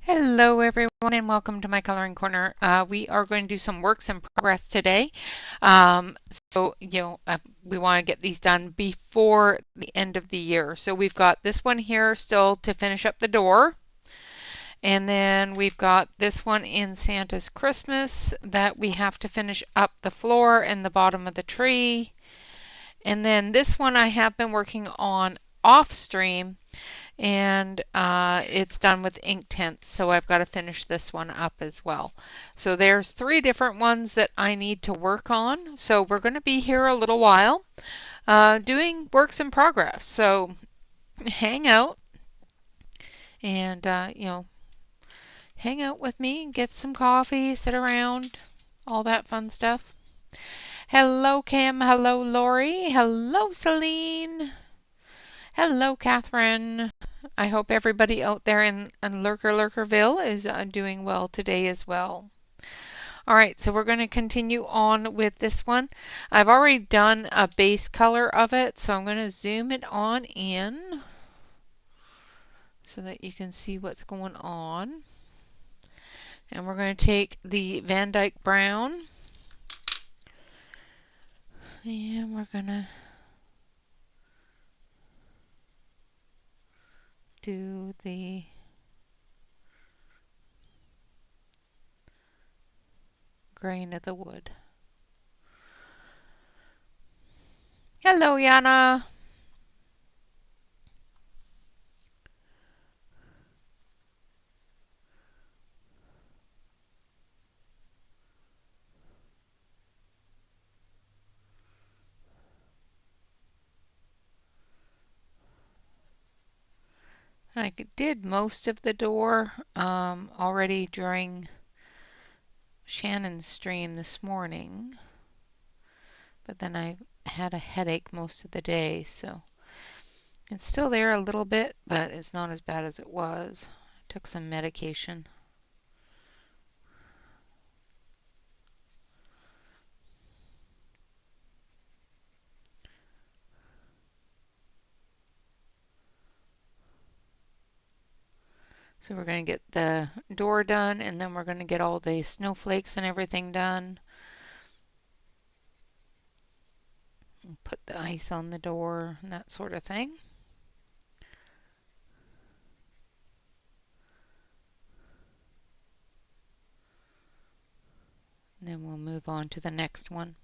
Hello everyone and welcome to my coloring corner. We are going to do some works in progress today. We want to get these done before the end of the year. So we've got this one here still to finish up the door. And then we've got this one in Santa's Christmas that we have to finish up the floor and the bottom of the tree. And then this one I have been working on off stream, and it's done with ink tints, so I've got to finish this one up as well. So there's 3 different ones that I need to work on, so we're going to be here a little while doing works in progress. So hang out and hang out with me and get some coffee, sit around, all that fun stuff. Hello Kim, hello Lori, hello Celine, hello Catherine. I hope everybody out there in Lurkerville is doing well today as well. All right, so we're going to continue on with this one. I've already done a base color of it, so I'm going to zoom it on in so that you can see what's going on. And we're going to take the Van Dyke Brown and we're going to do the grain of the wood. Hello, Yana. I did most of the door already during Shannon's stream this morning, but then I had a headache most of the day, so it's still there a little bit, but it's not as bad as it was. I took some medication. So we're going to get the door done, and then we're going to get all the snowflakes and everything done. Put the ice on the door and that sort of thing. And then we'll move on to the next one.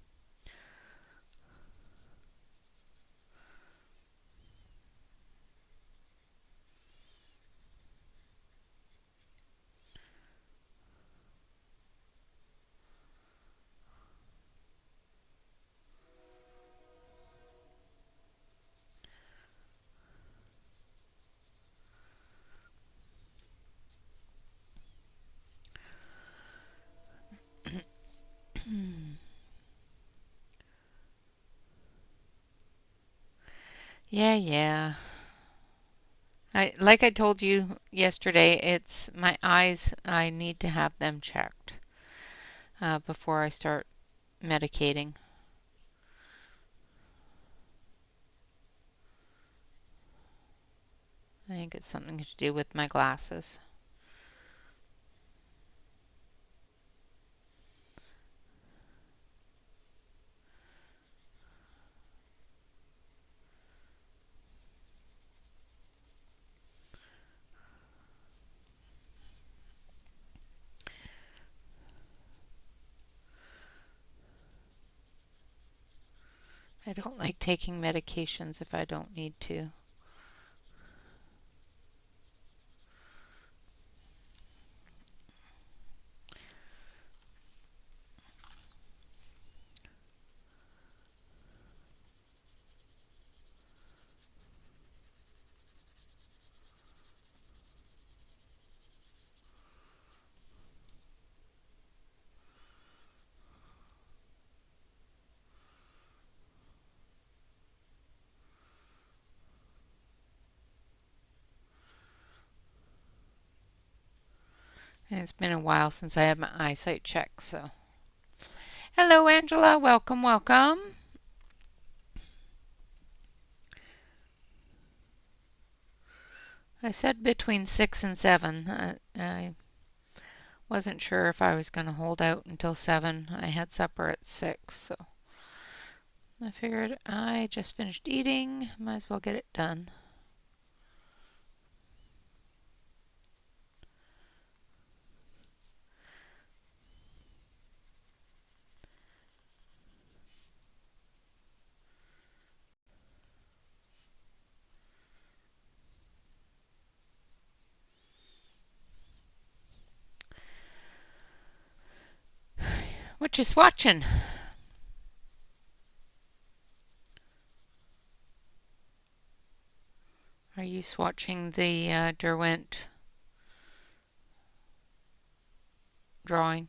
Yeah. Like I told you yesterday, it's my eyes. I need to have them checked before I start medicating. I think it's something to do with my glasses. I don't like taking medications if I don't need to. And it's been a while since I had my eyesight checked, so. Hello, Angela. Welcome, welcome. I said between 6 and 7. I wasn't sure if I was going to hold out until 7. I had supper at 6, so I figured I just finished eating. Might as well get it done. What you swatching? Are you swatching the Derwent drawing?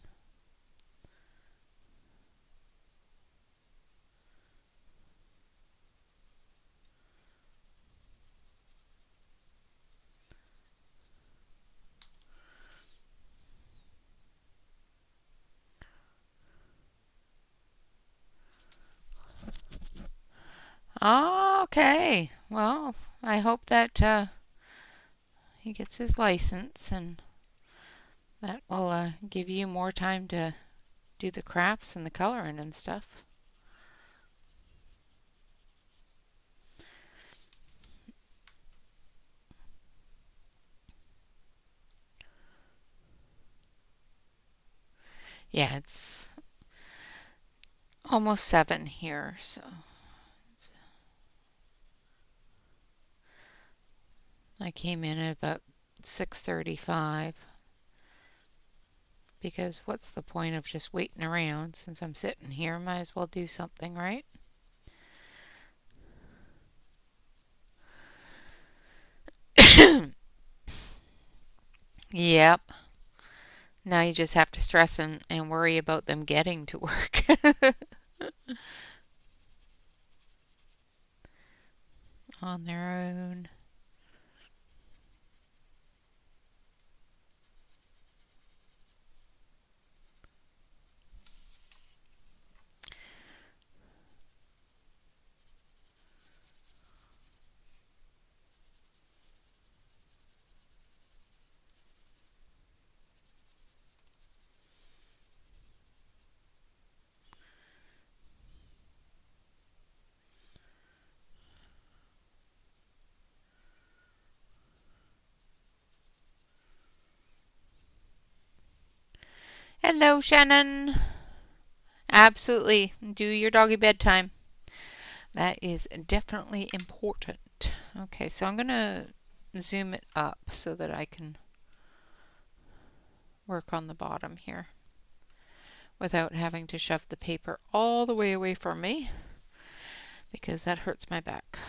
Okay. Well, I hope that he gets his license, and that will give you more time to do the crafts and the coloring and stuff. Yeah, it's almost 7 here, so I came in at about 6:35 because what's the point of just waiting around since I'm sitting here? Might as well do something, right? Yep. Now you just have to stress and worry about them getting to work. On their own. Hello, Shannon. Absolutely. Do your doggy bedtime. That is definitely important. Okay, so I'm going to zoom it up so that I can work on the bottom here without having to shove the paper all the way away from me because that hurts my back.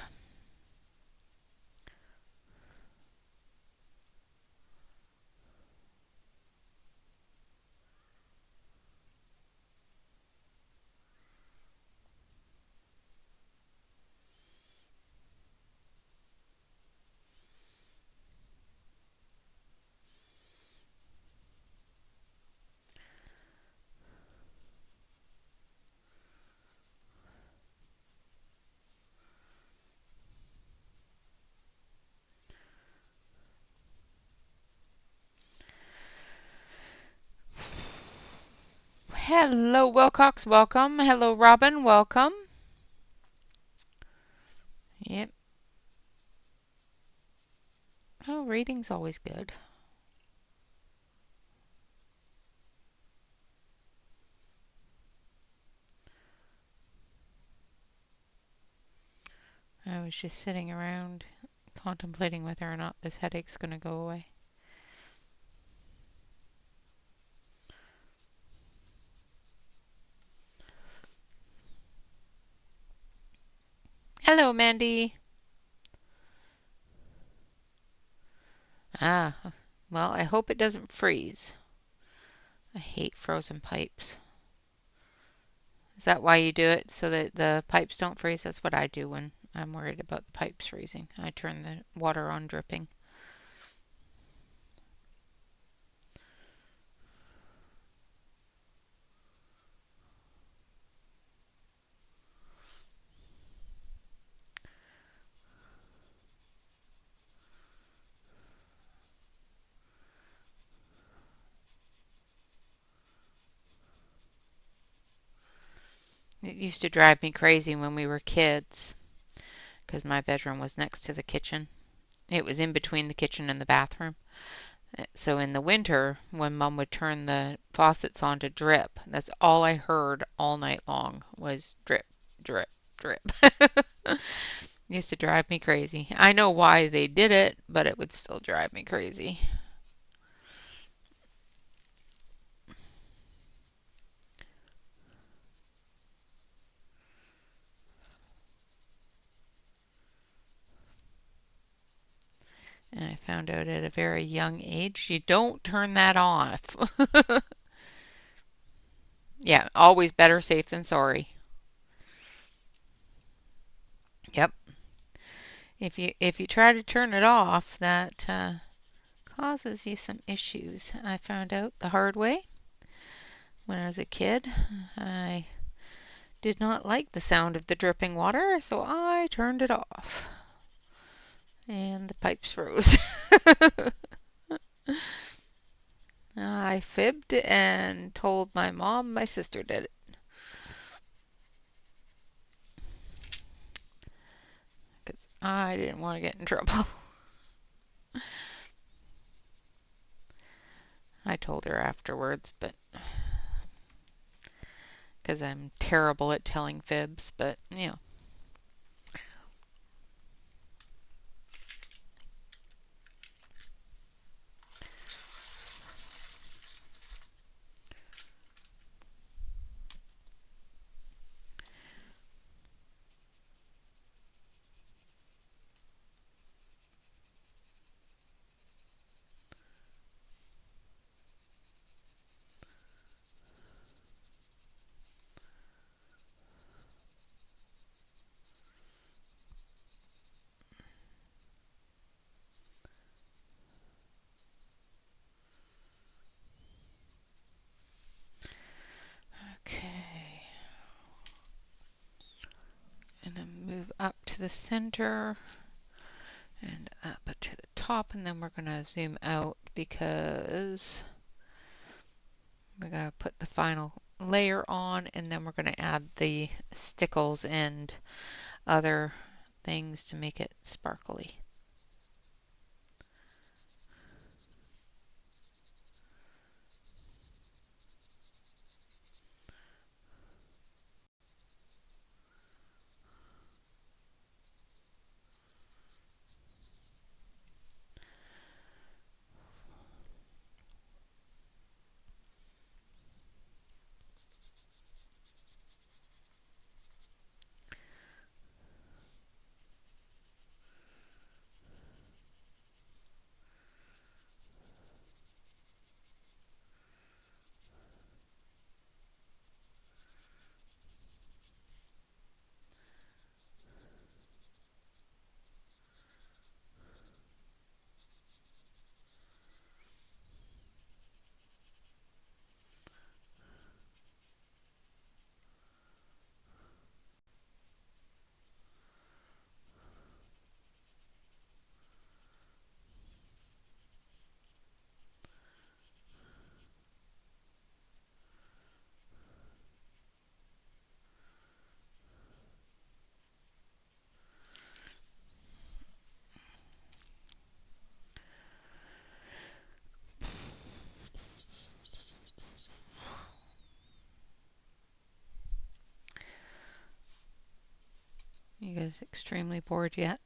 Hello, Wilcox. Welcome. Hello, Robin. Welcome. Yep. Oh, reading's always good. I was just sitting around contemplating whether or not this headache's going to go away. Hello, Mandy. Ah, well, I hope it doesn't freeze. I hate frozen pipes. Is that why you do it? So that the pipes don't freeze? That's what I do when I'm worried about the pipes freezing. I turn the water on dripping. It used to drive me crazy when we were kids because my bedroom was next to the kitchen. It was in between the kitchen and the bathroom. So in the winter, when Mom would turn the faucets on to drip, that's all I heard all night long was drip, drip, drip. Used to drive me crazy. I know why they did it, but it would still drive me crazy. And I found out at a very young age, you don't turn that off. Yeah, always better safe than sorry. Yep. If you try to turn it off, that causes you some issues. I found out the hard way when I was a kid. I did not like the sound of the dripping water, so I turned it off. And the pipes froze. I fibbed and told my mom my sister did it. Because I didn't want to get in trouble. I told her afterwards, but because I'm terrible at telling fibs, but you know. the center and up to the top, and then we're going to zoom out because we're going to put the final layer on, and then we're going to add the stickles and other things to make it sparkly. You guys extremely bored yet?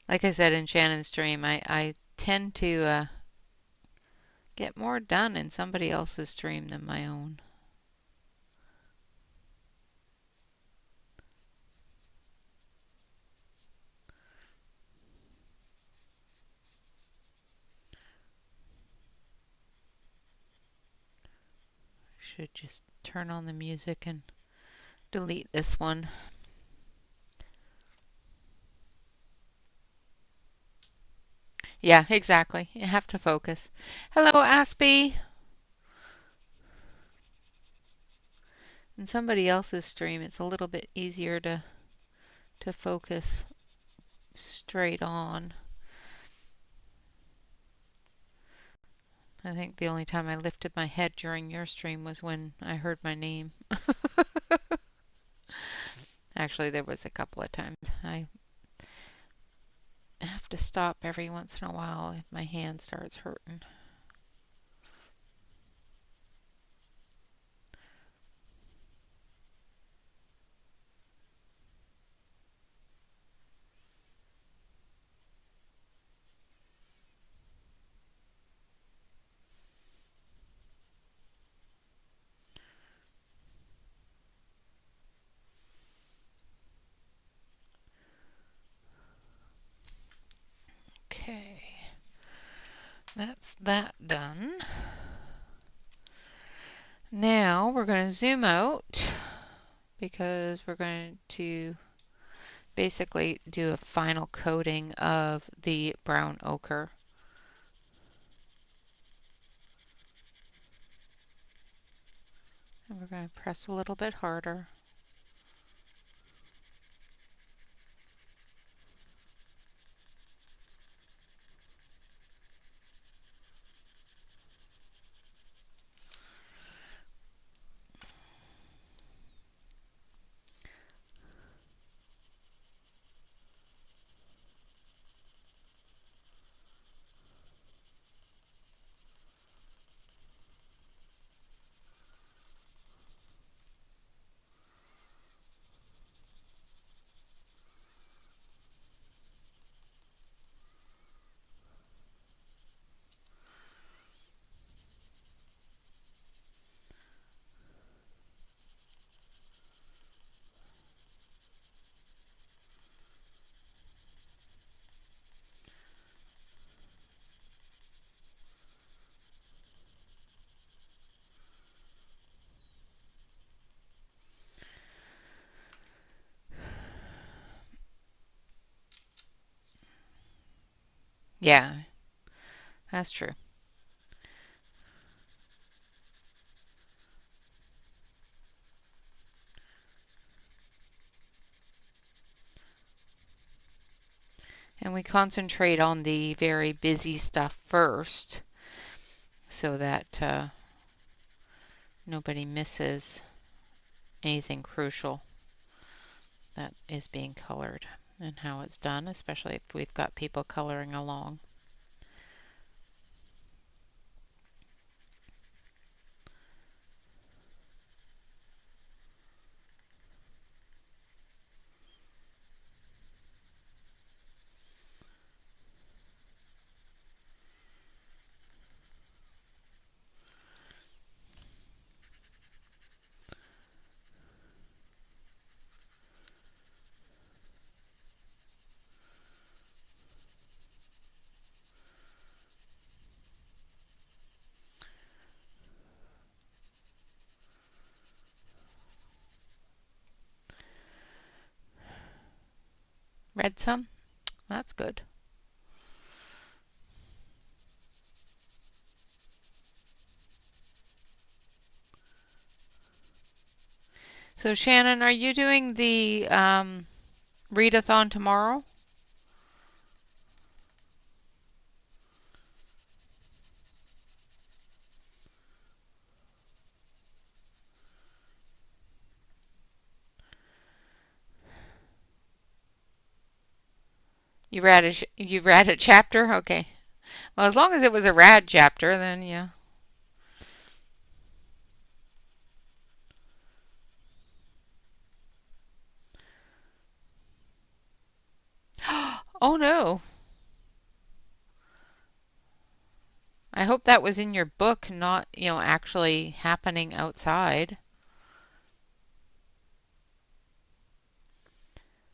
Like I said in Shannon's dream, I tend to get more done in somebody else's dream than my own. Should just turn on the music and delete this one. Yeah, exactly. You have to focus. Hello, Aspie. In somebody else's stream, it's a little bit easier to focus straight on. I think the only time I lifted my head during your stream was when I heard my name. Actually, there was a couple of times. I have to stop every once in a while if my hand starts hurting. Okay, that's that done. Now we're going to zoom out because we're going to basically do a final coating of the brown ochre. And we're going to press a little bit harder. Yeah, that's true. And we concentrate on the very busy stuff first so that nobody misses anything crucial that is being colored and how it's done, especially if we've got people coloring along. Read some? That's good. So Shannon, are you doing the readathon tomorrow? You read a chapter? Okay. Well, as long as it was a rad chapter, then yeah. Oh no. I hope that was in your book, not, actually happening outside.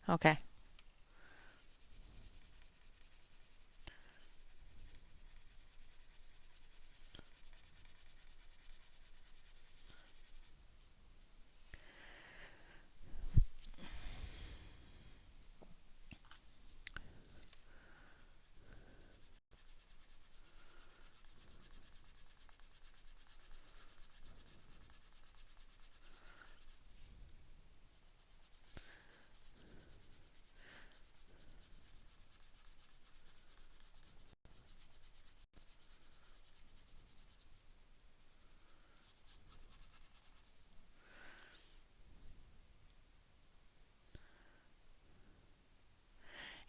Okay.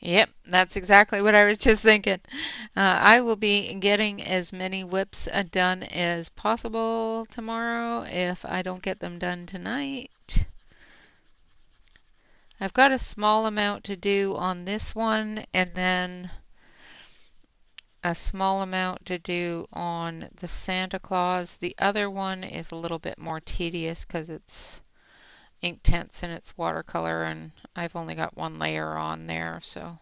Yep, that's exactly what I was just thinking. I will be getting as many WIPs done as possible tomorrow if I don't get them done tonight. I've got a small amount to do on this one and then a small amount to do on the Santa Claus. The other one is a little bit more tedious because it's Inktense and it's watercolor and I've only got one layer on there, so.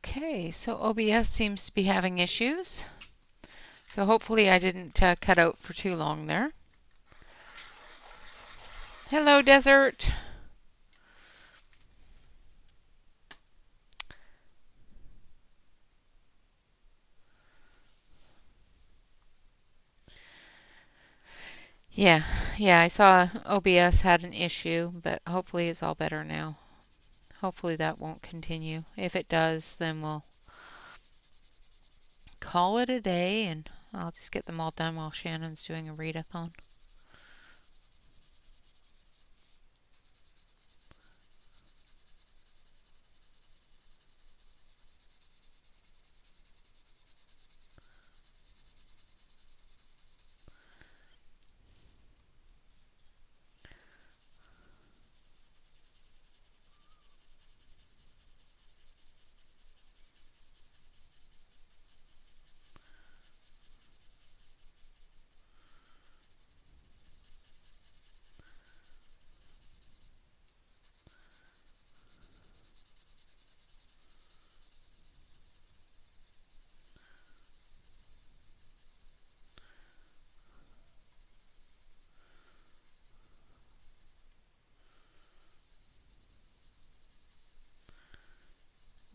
Okay, so OBS seems to be having issues. So hopefully I didn't cut out for too long there. Hello, Desert. Yeah, I saw OBS had an issue, but hopefully it's all better now. Hopefully that won't continue. If it does, then we'll call it a day and I'll just get them all done while Shannon's doing a readathon.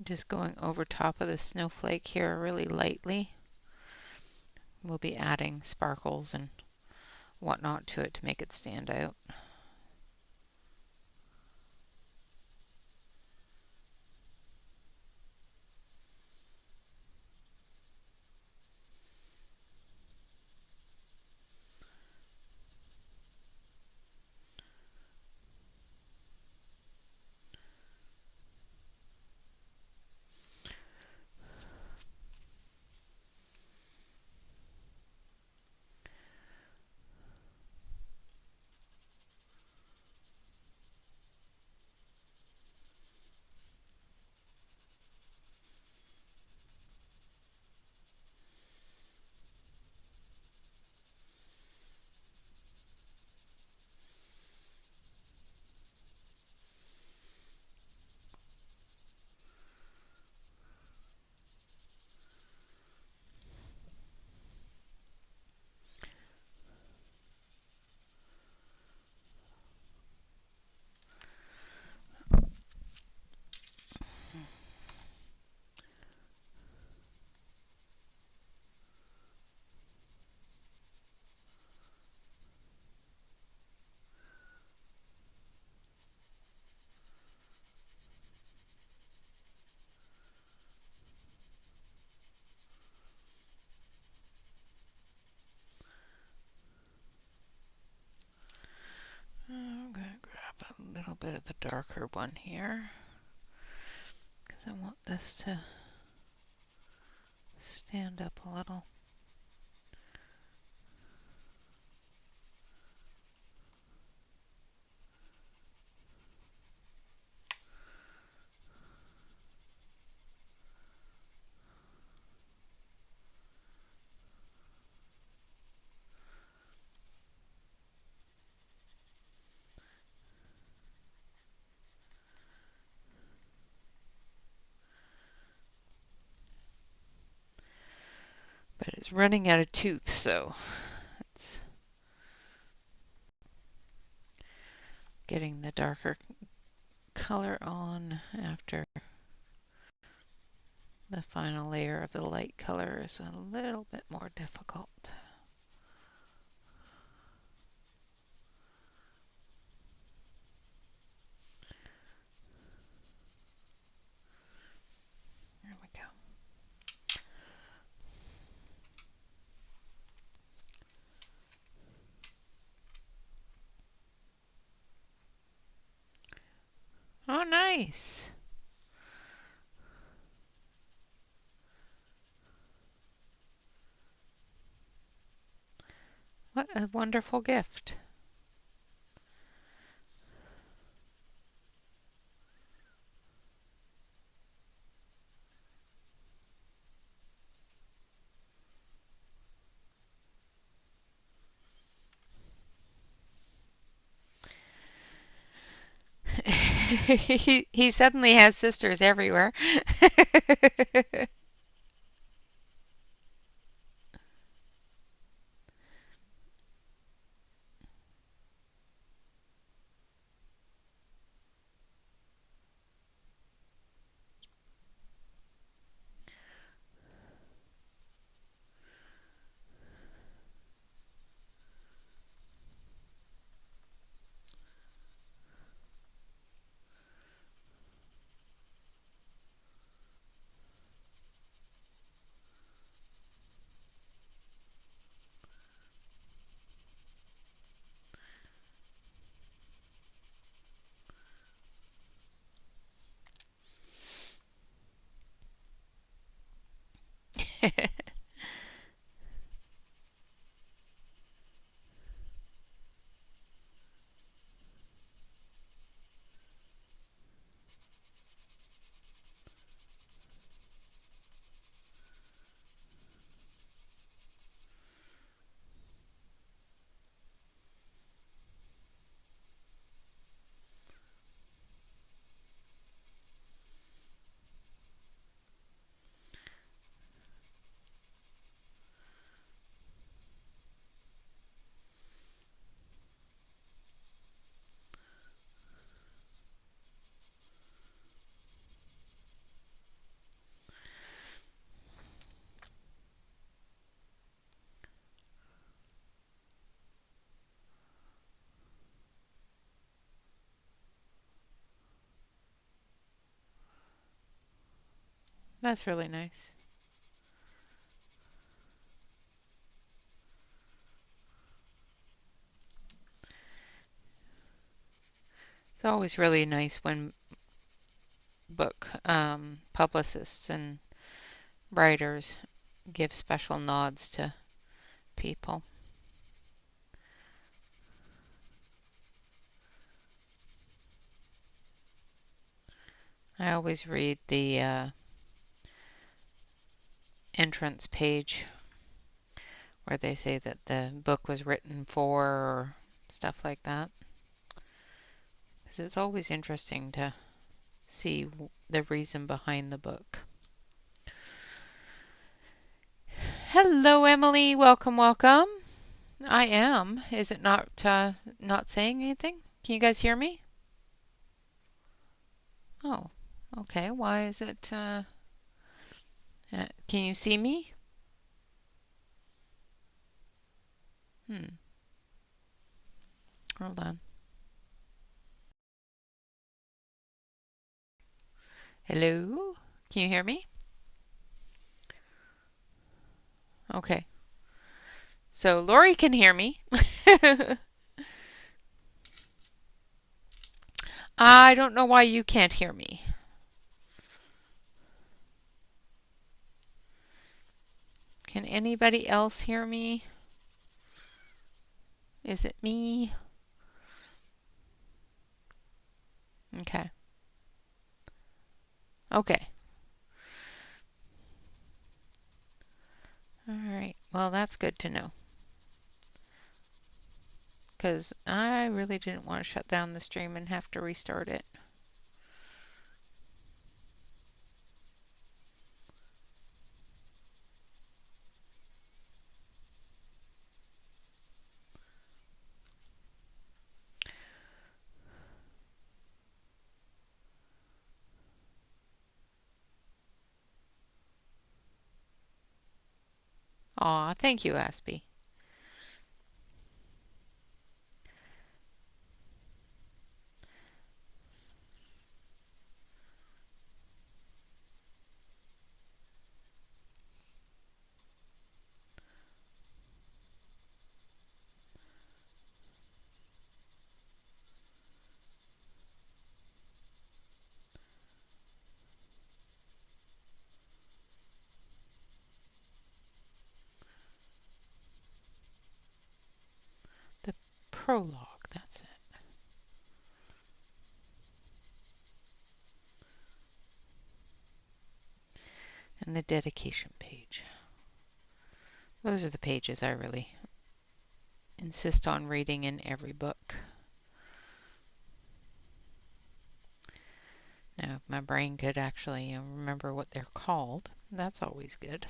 Just going over top of the snowflake here really lightly. We'll be adding sparkles and whatnot to it to make it stand out. I'm going to grab a little bit of the darker one here because I want this to stand up a little. But it's running out of tooth, so it's getting the darker color on after the final layer of the light color is a little bit more difficult. There we go. Oh, nice. What a wonderful gift. He suddenly has sisters everywhere. That's really nice. It's always really nice when book publicists and writers give special nods to people. I always read the entrance page where they say that the book was written for or stuff like that. Because it's always interesting to see the reason behind the book. Hello, Emily. Welcome, welcome. I am. Is it not saying anything? Can you guys hear me? Oh, okay. Why is it? Can you see me? Hmm. Hold on. Hello? Can you hear me? Okay. So Lori can hear me. I don't know why you can't hear me. Can anybody else hear me? Is it me? Okay. Okay. All right. Well, that's good to know. Because I really didn't want to shut down the stream and have to restart it. Aw, thank you, Aspie. The prologue, that's it. And the dedication page. Those are the pages I really insist on reading in every book. Now, if my brain could actually remember what they're called, that's always good.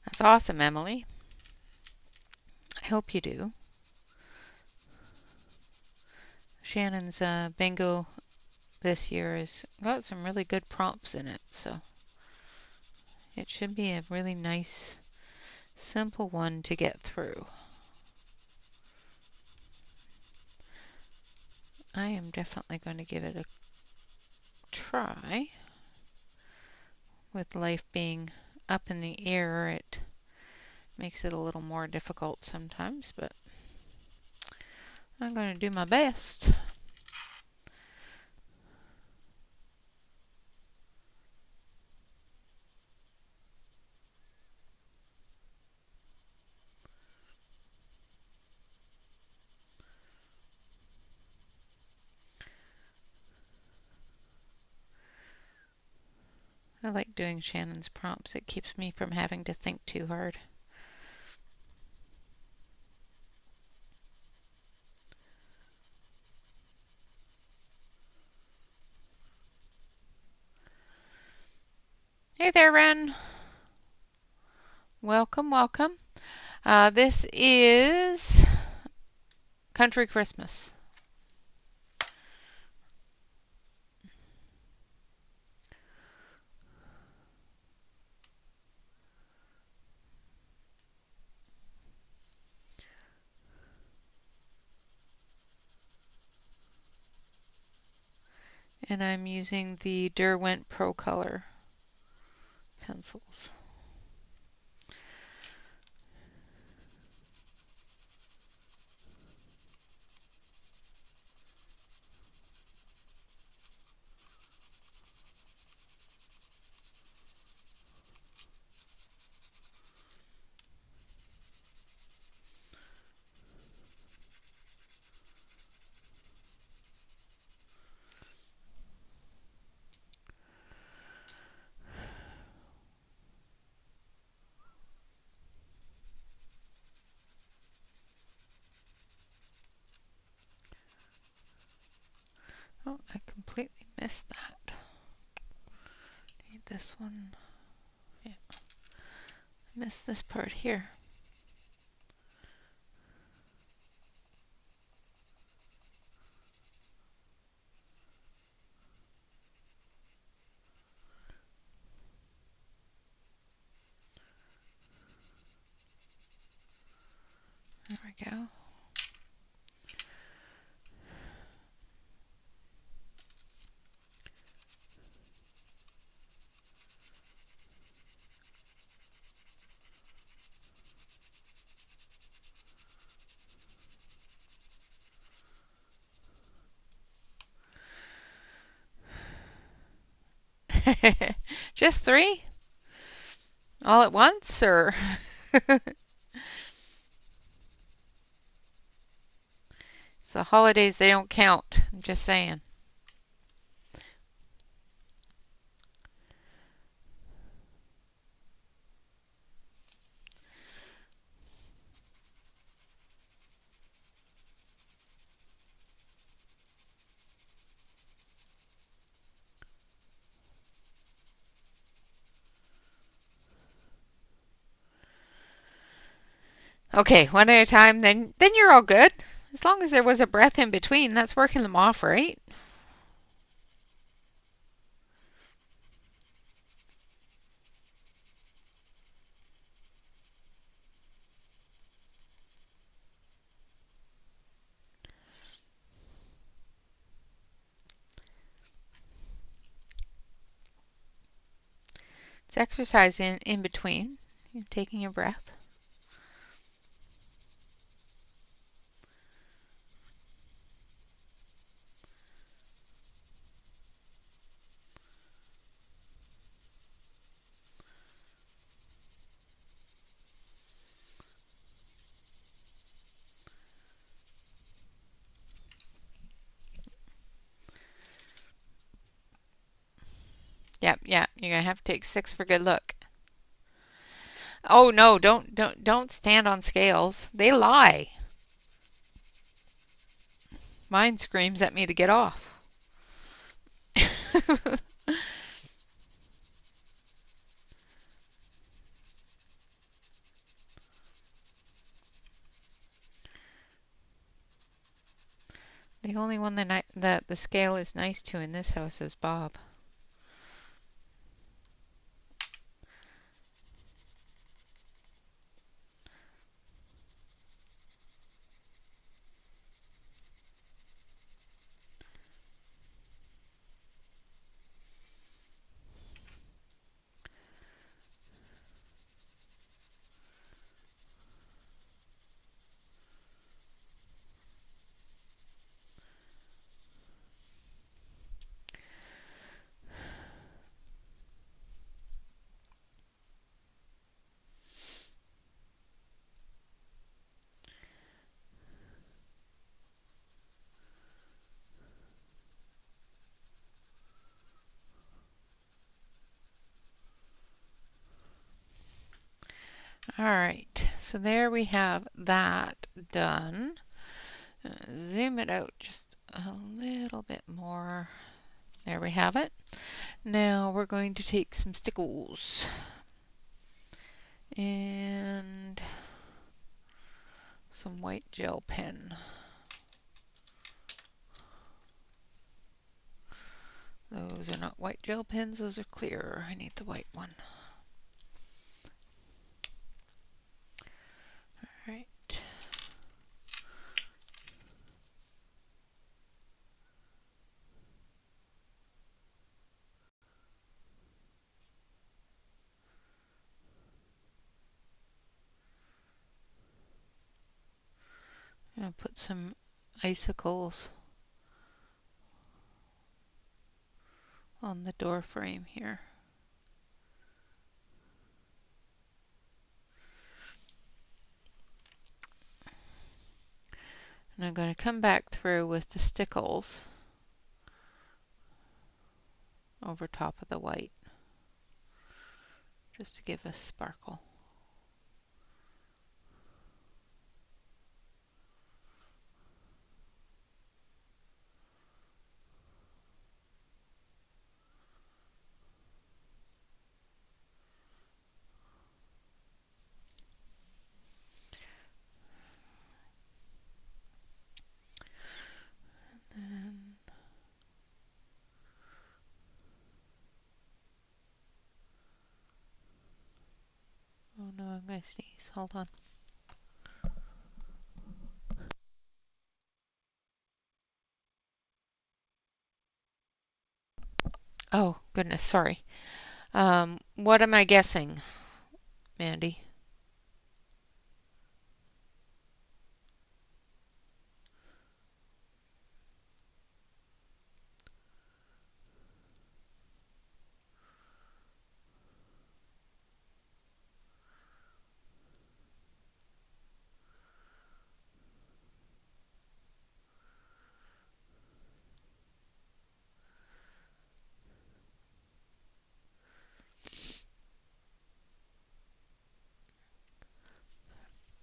That's awesome, Emily. I hope you do. Shannon's bingo this year has got some really good prompts in it, so it should be a really nice, simple one to get through. I am definitely going to give it a try. With life being up in the air, it makes it a little more difficult sometimes, but I'm going to do my best. I like doing Shannon's prompts. It keeps me from having to think too hard. Hey there, Ren. Welcome, welcome. This is Country Christmas. And I'm using the Derwent Pro Color pencils. Oh, I completely missed that. Need this one. Yeah, I missed this part here. There we go. Just 3? All at once, or? It's the holidays, they don't count. I'm just saying. Okay, one at a time, then you're all good. As long as there was a breath in between, that's working them off, right? It's exercise in between. You're taking a breath. Yep, yeah. You're gonna have to take 6 for good luck. Oh no, don't stand on scales. They lie. Mine screams at me to get off. The only one that the scale is nice to in this house is Bob. All right, so there we have that done. Zoom it out just a little bit more. There we have it. Now we're going to take some stickles and some white gel pen. Those are not white gel pens, those are clear. I need the white one. All right. I'll put some icicles on the door frame here. And I'm going to come back through with the stickles over top of the white, just to give us sparkle. And oh no, I'm going to sneeze. Hold on. Oh, goodness, sorry. What am I guessing, Mandy?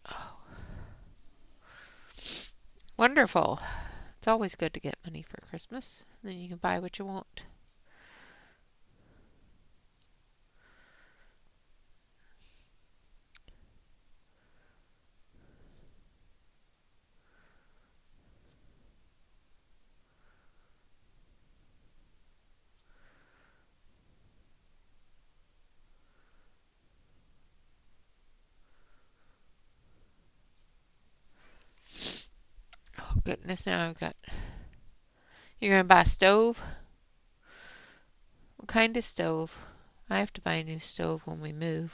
Oh, wonderful. It's always good to get money for Christmas. Then you can buy what you want. Oh, goodness, now I've got... You're going to buy a stove? What kind of stove? I have to buy a new stove when we move.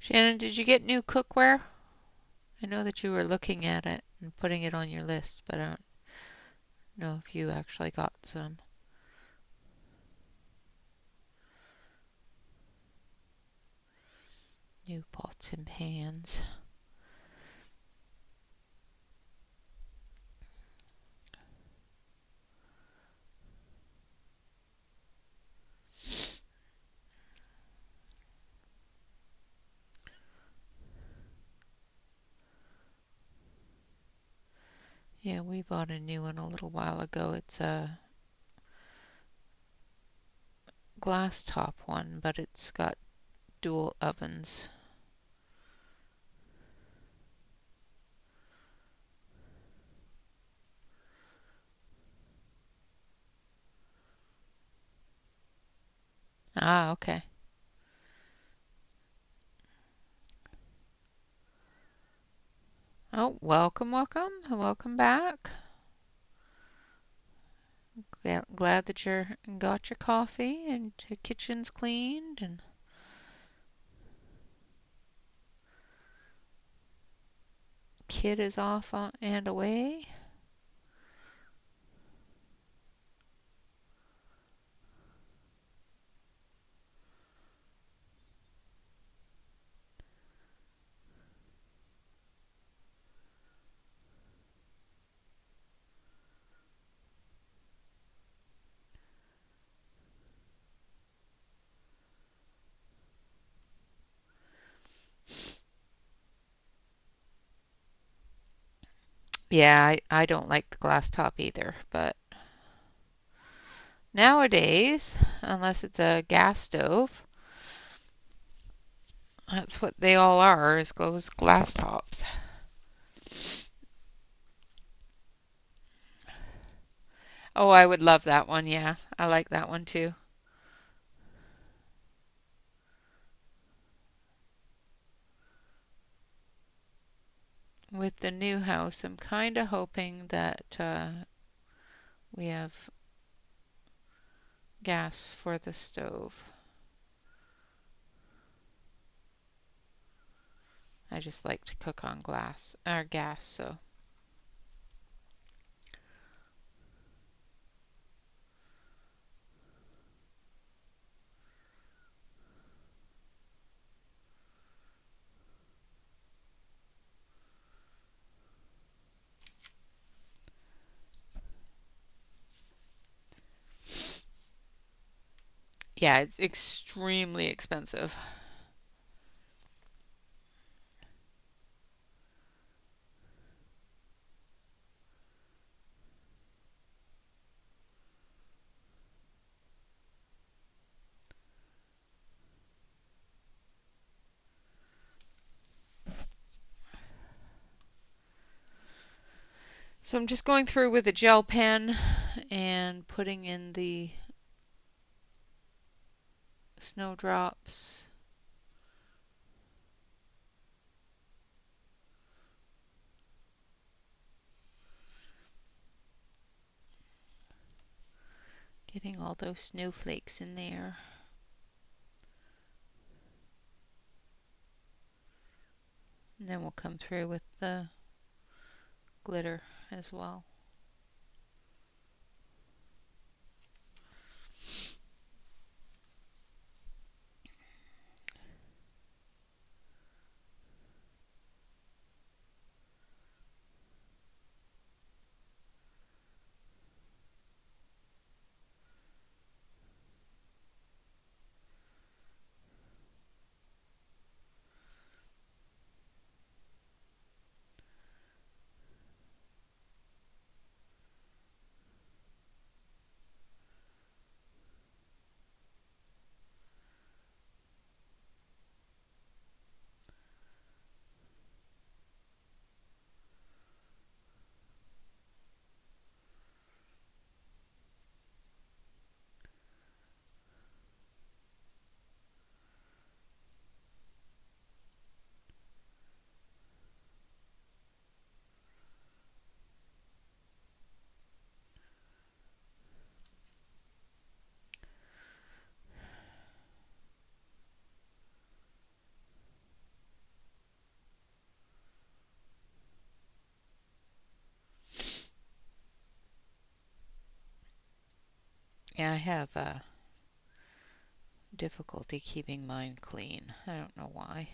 Shannon, did you get new cookware? I know that you were looking at it and putting it on your list, but I don't know if you actually got some. New pots and pans. Yeah, we bought a new one a little while ago. It's a glass top one, but it's got dual ovens. Ah, okay. Oh, welcome, welcome, welcome back. Glad that you got your coffee and your kitchen's cleaned and kid is off and away. Yeah, I don't like the glass top either, but nowadays, unless it's a gas stove, that's what they all are, is those glass tops. Oh, I would love that one. Yeah, I like that one too. With the new house, I'm kind of hoping that we have gas for the stove. I just like to cook on glass or gas, so. Yeah, it's extremely expensive. So I'm just going through with a gel pen and putting in the snowdrops. Getting all those snowflakes in there. And then we'll come through with the glitter as well. Yeah, I have difficulty keeping mine clean. I don't know why.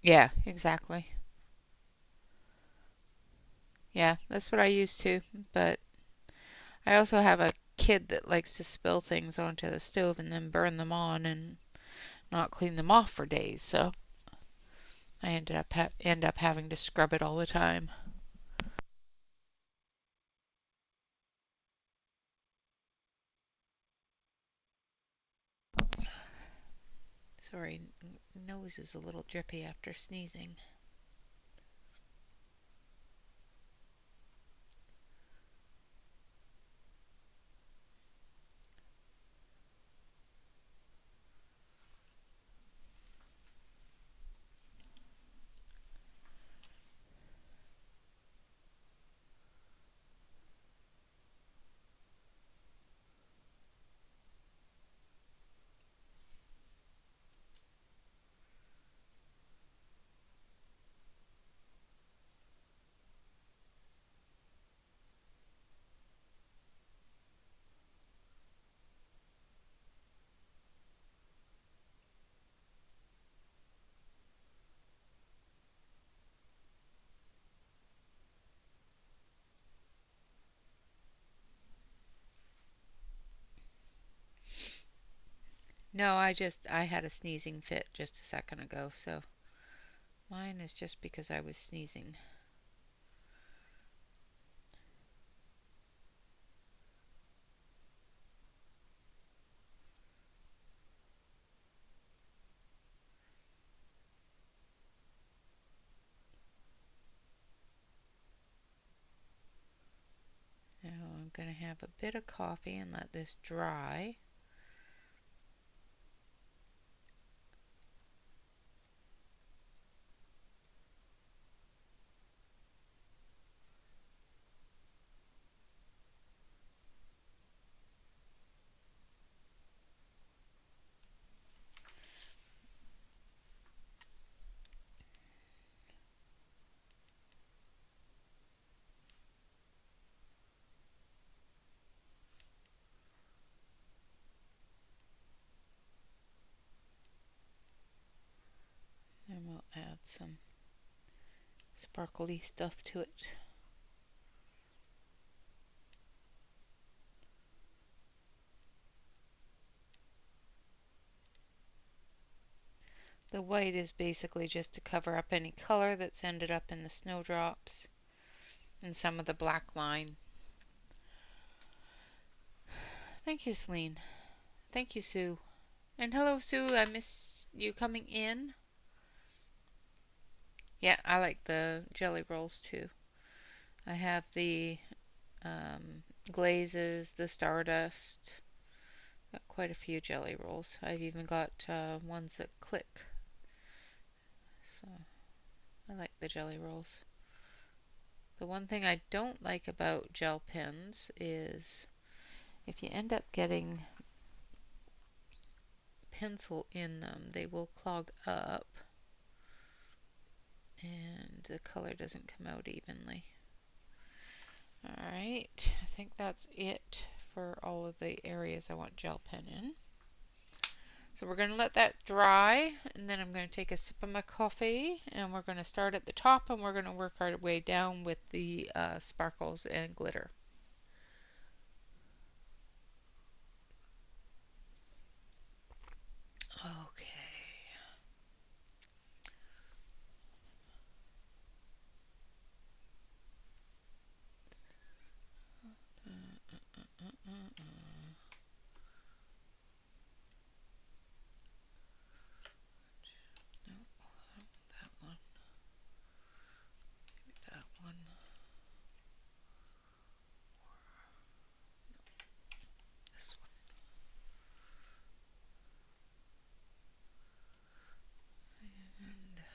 Yeah, exactly. Yeah, that's what I use too. But I also have a kid that likes to spill things onto the stove and then burn them on and not clean them off for days. So I end up having to scrub it all the time. So Sorry, nose is a little drippy after sneezing. No, I had a sneezing fit just a second ago, so mine is just because I was sneezing. Now I'm going to have a bit of coffee and let this dry. And we'll add some sparkly stuff to it. The white is basically just to cover up any color that's ended up in the snowdrops and some of the black line. Thank you, Celine. Thank you, Sue. And hello, Sue. I miss you coming in. Yeah, I like the jelly rolls too. I have the glazes, the stardust. Got quite a few jelly rolls. I've even got ones that click. So I like the jelly rolls. The one thing I don't like about gel pens is if you end up getting pencil in them, they will clog up and the color doesn't come out evenly. Alright, I think that's it for all of the areas I want gel pen in. So we're going to let that dry, and then I'm going to take a sip of my coffee, and we're going to start at the top, and we're going to work our way down with the sparkles and glitter. Okay. No, that one. Maybe that one. This one. And that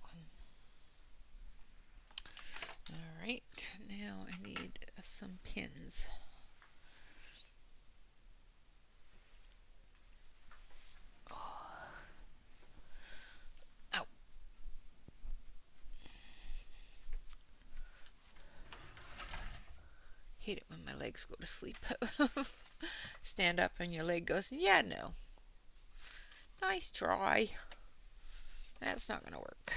one. Alright, now I need some pins. Ow. Hate it when my legs go to sleep. Stand up and your leg goes, yeah, no. Nice try. That's not going to work.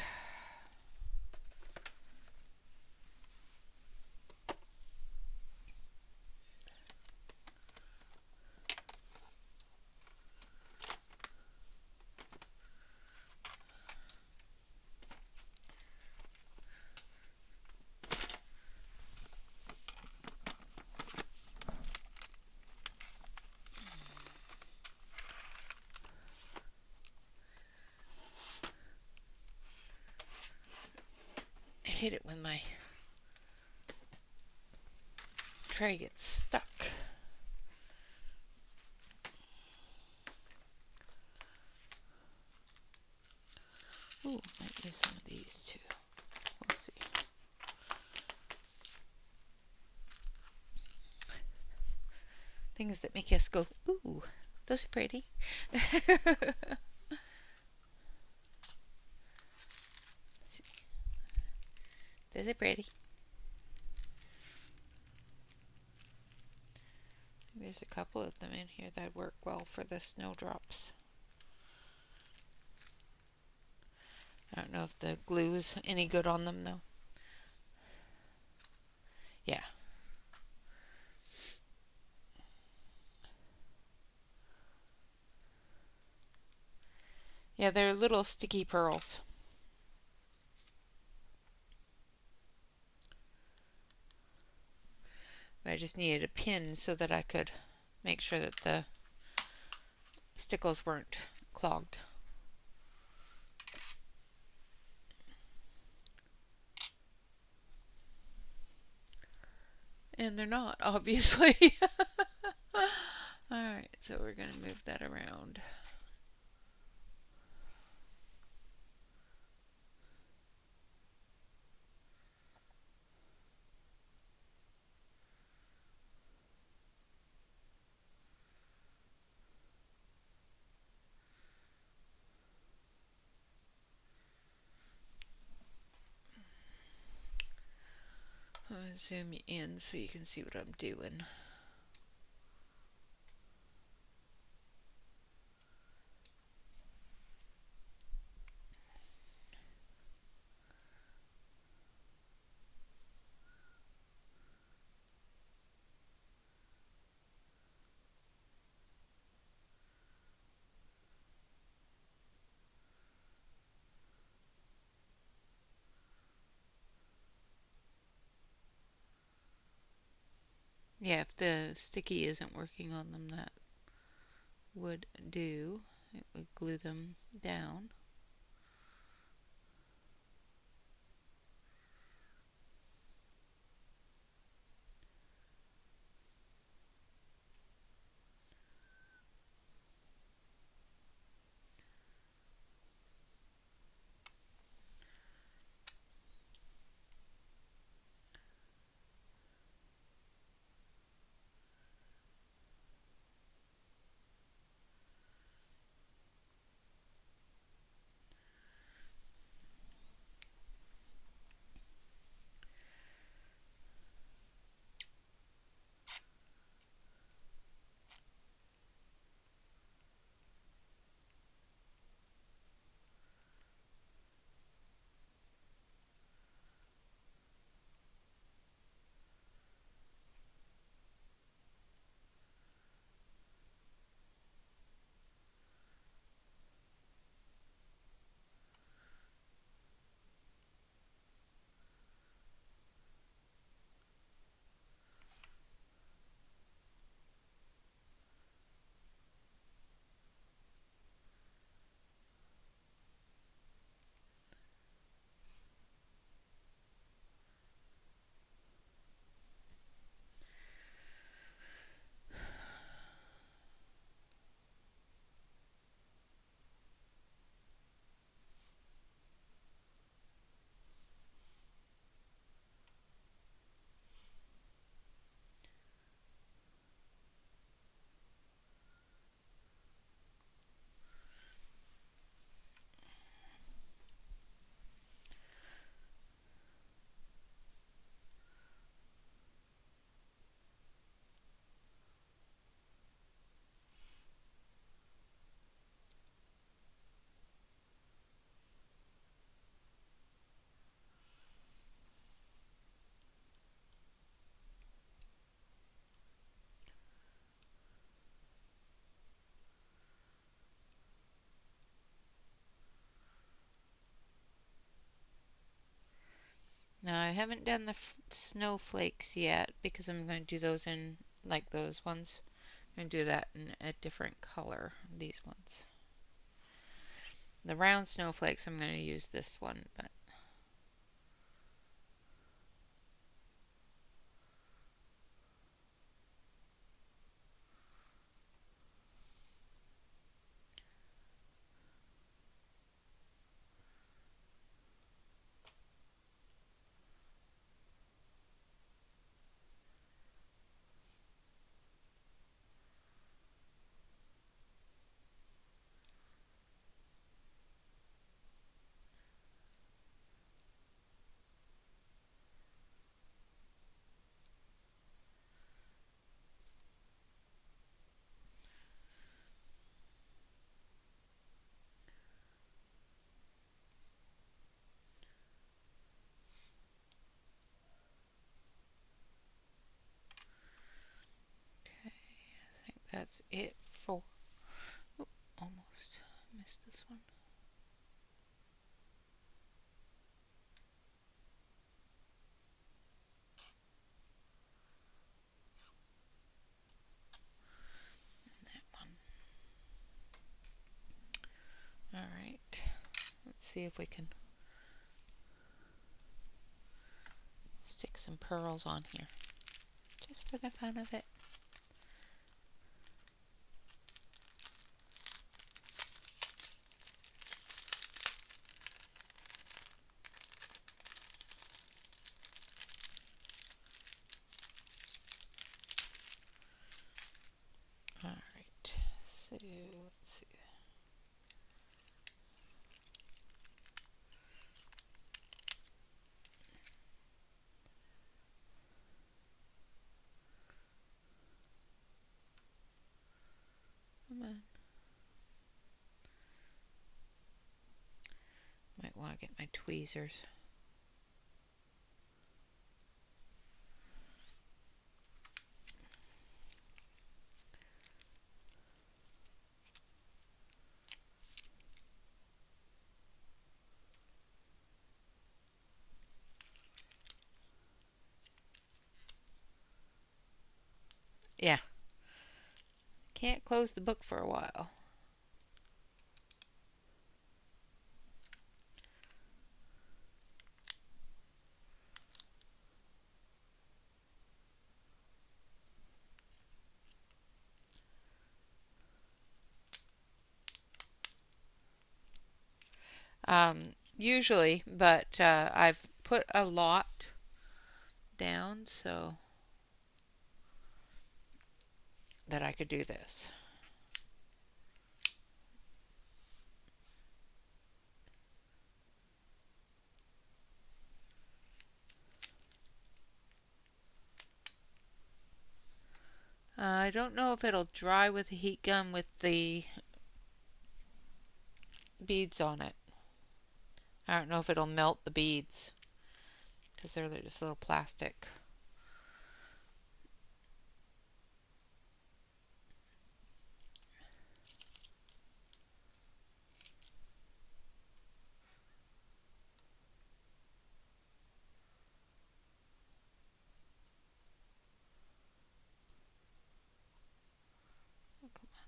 hate it when my tray gets stuck. Ooh, might use some of these too. We'll see. Things that make us go, ooh, those are pretty. Those are pretty. There's a couple of them in here that work well for the snowdrops. I don't know if the glue's any good on them though. Yeah. Yeah, they're little sticky pearls. But I just needed a pin so that I could make sure that the stickles weren't clogged. And they're not, obviously. Alright, so we're going to move that around. I'm going to zoom you in so you can see what I'm doing. Yeah, if the sticky isn't working on them, that would do. It would glue them down. Now I haven't done the snowflakes yet because I'm going to do those in like those ones. I'm going to do that in a different color, these ones. The round snowflakes, I'm going to use this one, but that's it for, oh, almost missed this one. That one. All right, let's see if we can stick some pearls on here, just for the fun of it. All right, so let's see. Come on. Might want to get my tweezers. Yeah, can't close the book for a while. Usually, but I've put a lot down so that I could do this. I don't know if it'll dry with the heat gun with the beads on it. I don't know if it'll melt the beads because they're just little plastic. Oh, come on.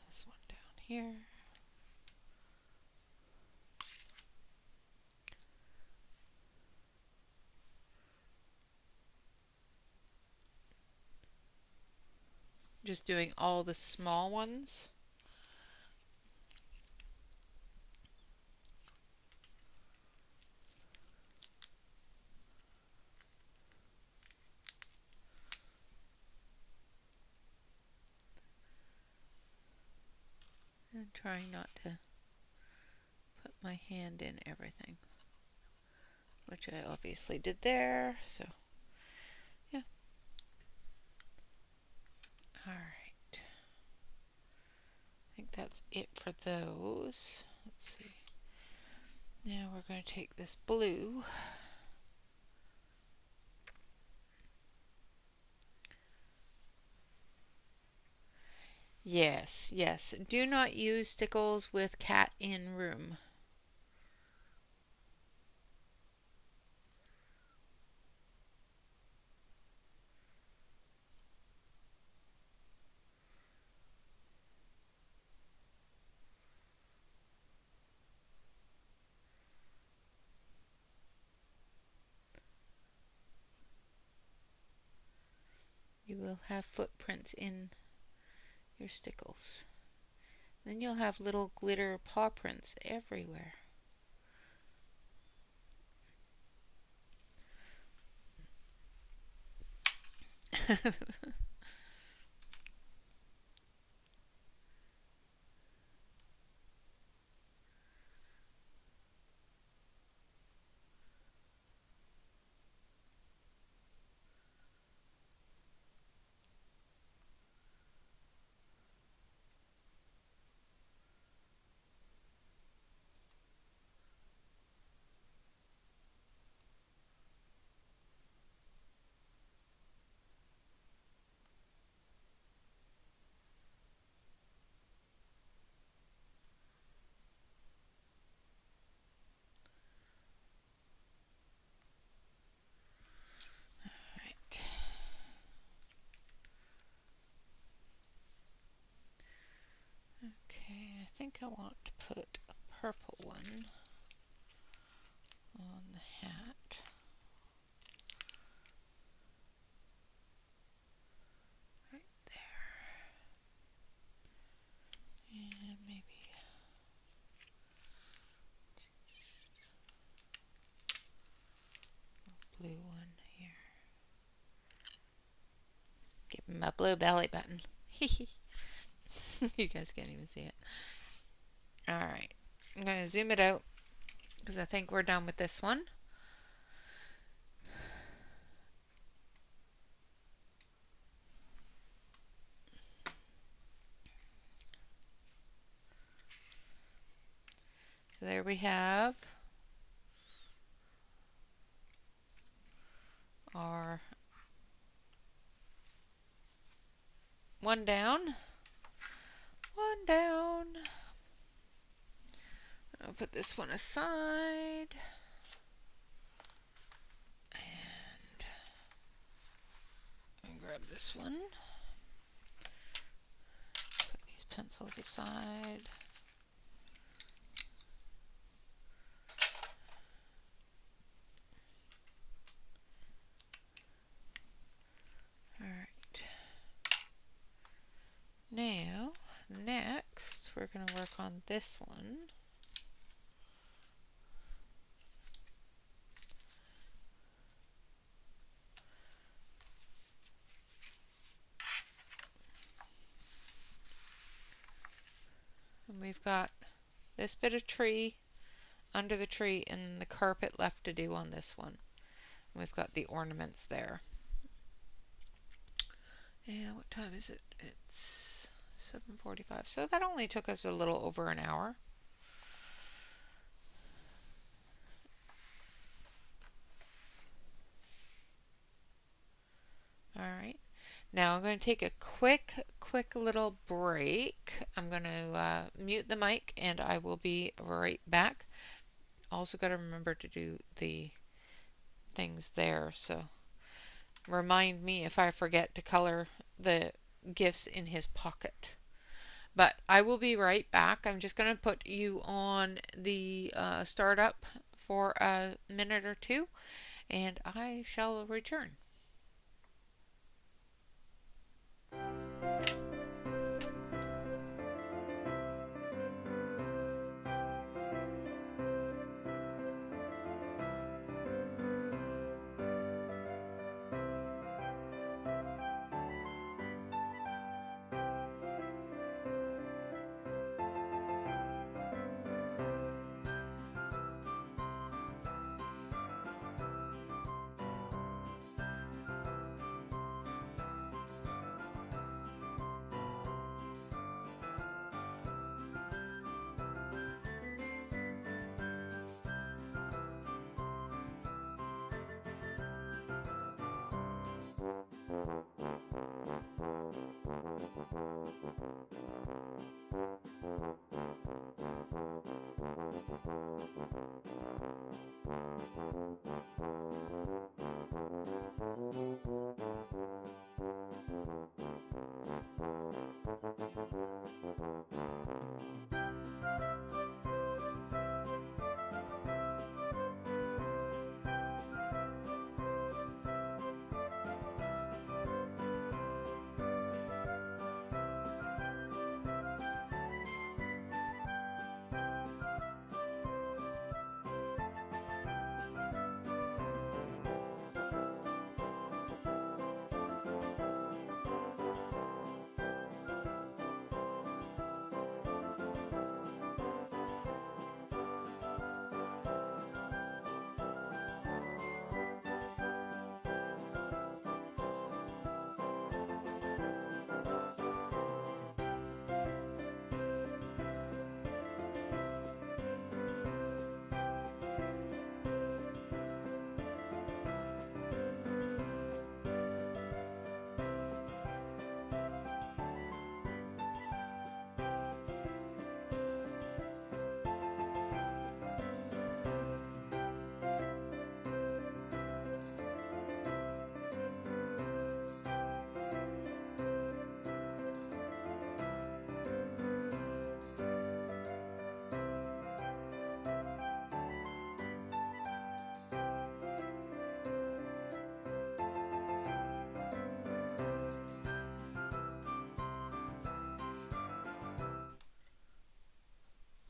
This one down here. Just doing all the small ones. And trying not to put my hand in everything, which I obviously did there, so yeah. Alright. I think that's it for those. Let's see. Now we're going to take this blue. Yes, yes. Do not use stickles with cat in room. You will have footprints in your stickles. Then you'll have little glitter paw prints everywhere. Okay, I think I want to put a purple one on the hat. Right there. And maybe a blue one here. Give him a blue belly button. You guys can't even see it. Alright, I'm going to zoom it out because I think we're done with this one. So there we have our one down, one down. I'll put this one aside. And grab this one. Put these pencils aside. Alright. Now, next, we're going to work on this one. And we've got this bit of tree under the tree and the carpet left to do on this one. And we've got the ornaments there. And what time is it? It's 7:45. So that only took us a little over an hour. Alright. Now I'm going to take a quick little break. I'm going to mute the mic and I will be right back. Also got to remember to do the things there, so remind me if I forget to color the gifts in his pocket. But I will be right back. I'm just going to put you on the startup for a minute or two, and I shall return.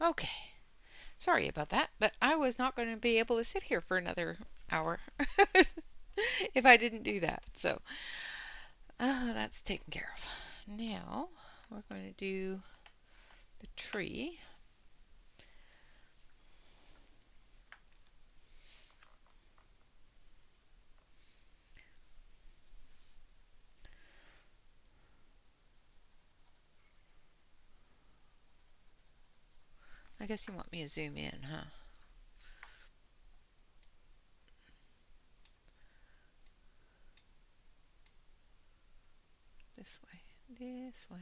Okay, sorry about that, but I was not going to be able to sit here for another hour if I didn't do that. So that's taken care of. Now we're going to do the tree. I guess you want me to zoom in, huh? This way, this way.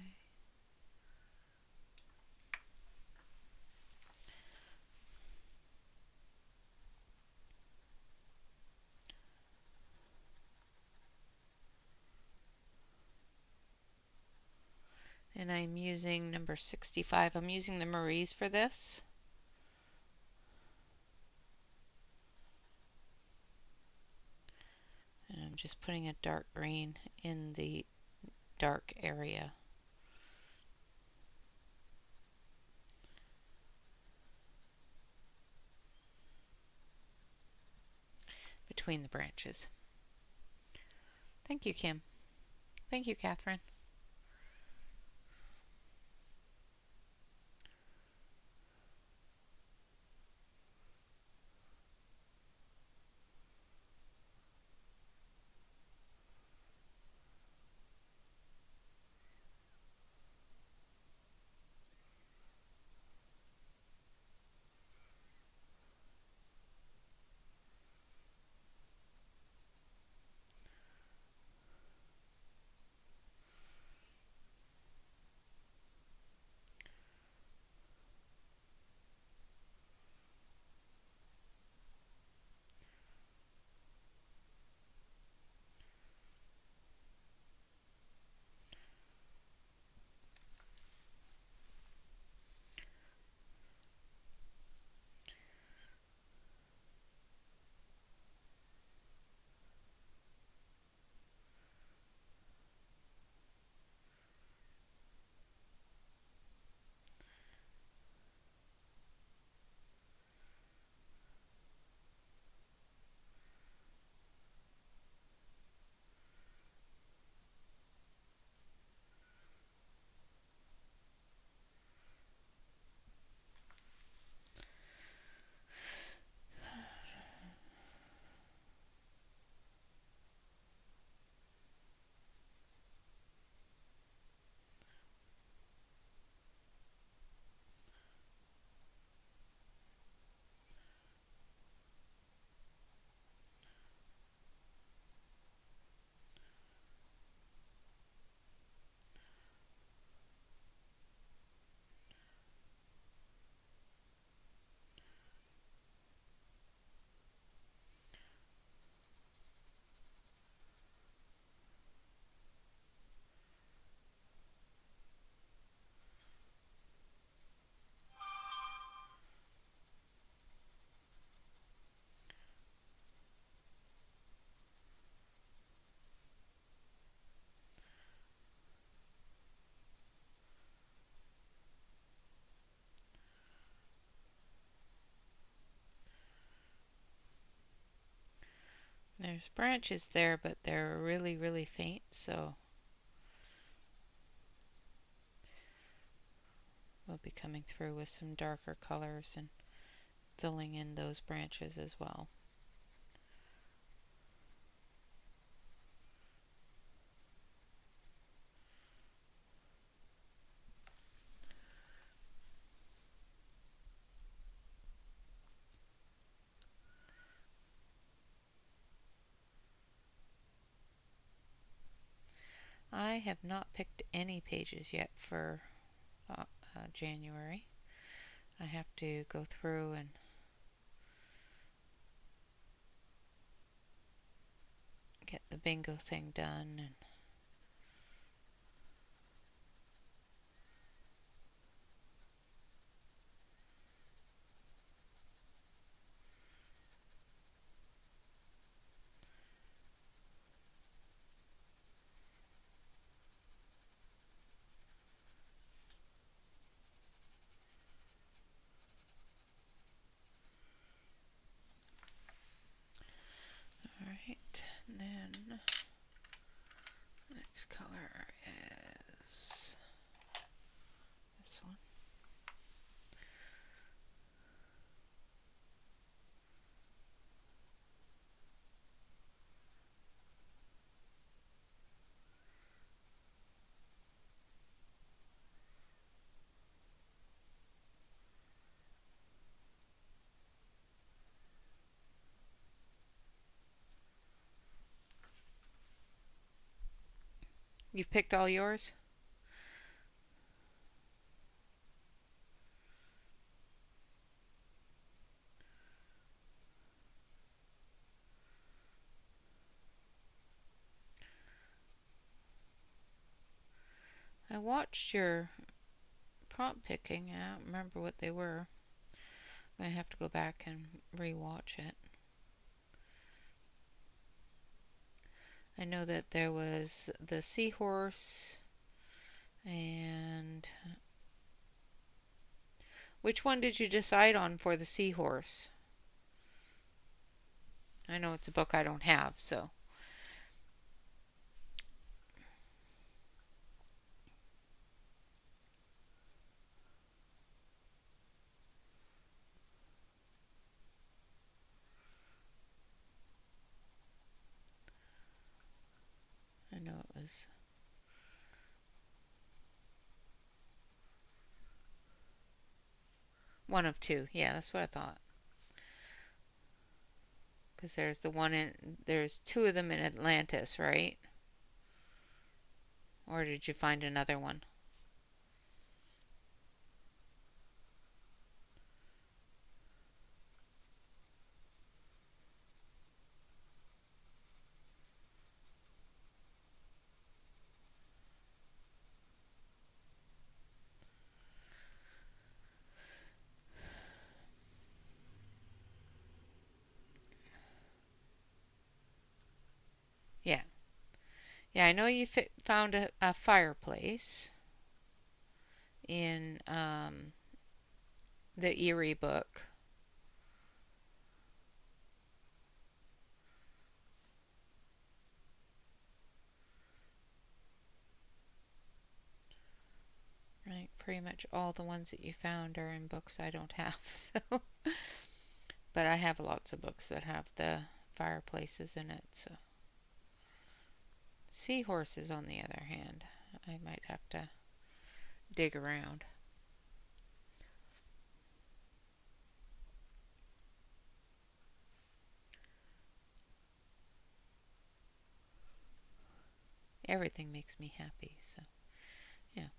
And I'm using number 65. I'm using the Marie's for this. And I'm just putting a dark green in the dark area between the branches. Thank you, Kim. Thank you, Catherine. There's branches there, but they're really, really faint, so we'll be coming through with some darker colors and filling in those branches as well. I have not picked any pages yet for January. I have to go through and get the bingo thing done. And You've picked all yours? I watched your prompt picking. I don't remember what they were. I'm going to have to go back and re-watch it. I know that there was the seahorse and which one did you decide on for the seahorse? I know it's a book I don't have, so. I know it was one of two. Yeah, that's what I thought. Because there's the one in, there's two of them in Atlantis, right? Or did you find another one? Yeah. Yeah, I know you found a fireplace in the Erie book. Right, pretty much all the ones that you found are in books I don't have. So, but I have lots of books that have the fireplaces in it. So, seahorses, on the other hand, I might have to dig around. Everything makes me happy. So, yeah.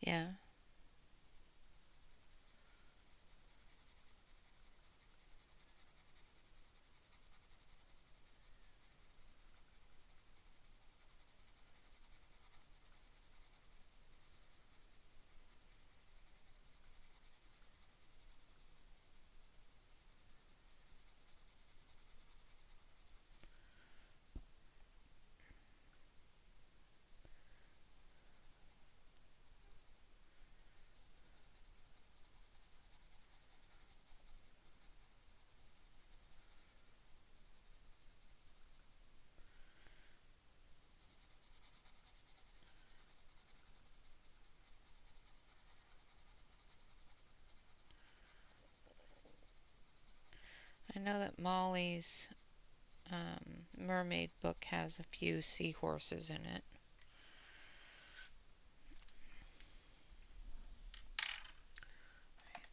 Yeah. I know that Molly's mermaid book has a few seahorses in it.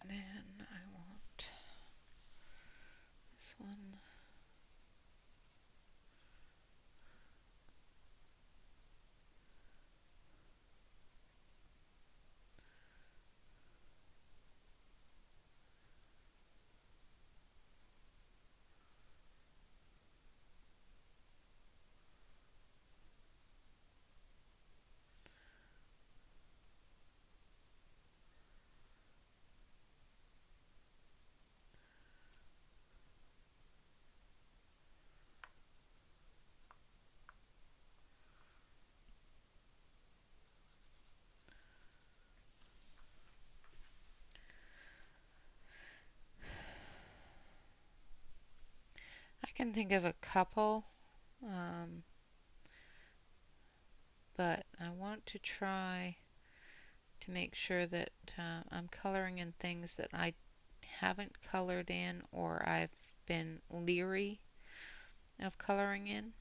And then I want this one. can think of a couple, um, but I want to try to make sure that I'm coloring in things that I haven't colored in or I've been leery of coloring in.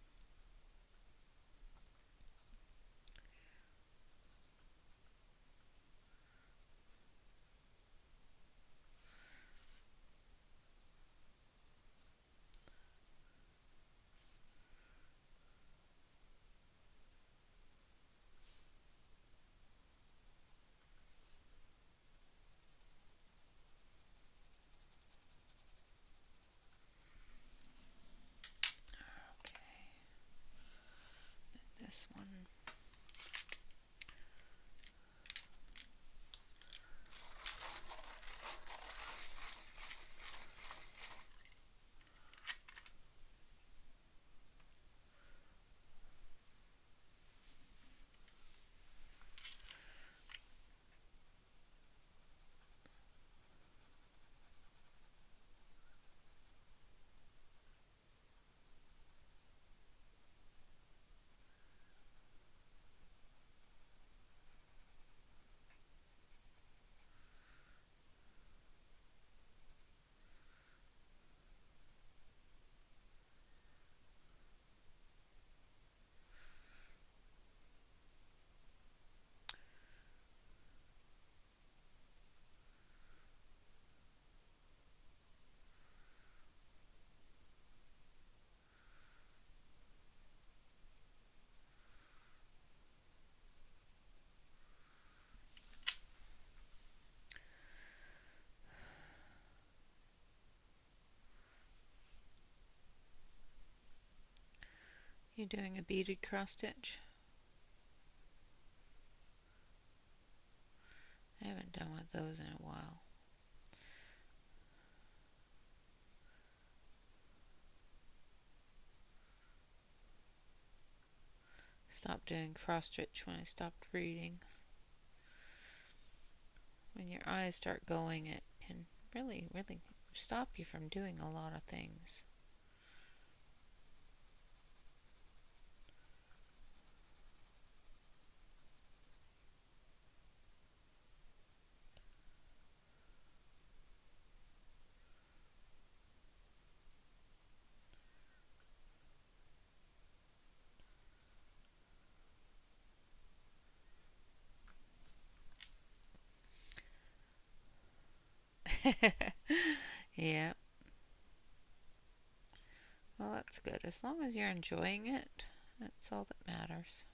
Okay, this one. You doing a beaded cross stitch? I haven't done one of those in a while. Stopped doing cross stitch when I stopped reading. When your eyes start going, it can really stop you from doing a lot of things. Yeah, well, that's good. As long as you're enjoying it, that's all that matters.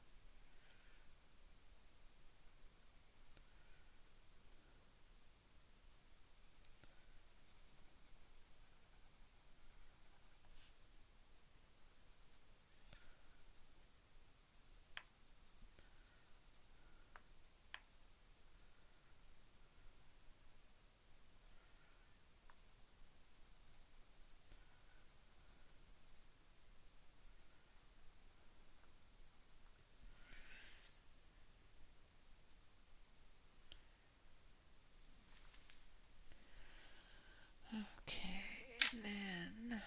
Okay, and then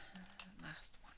last one.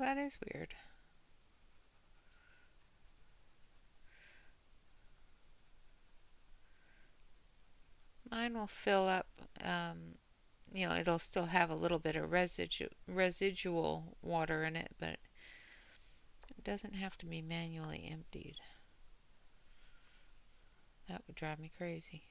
that is weird. Mine will fill up, it'll still have a little bit of residual water in it, but it doesn't have to be manually emptied. That would drive me crazy.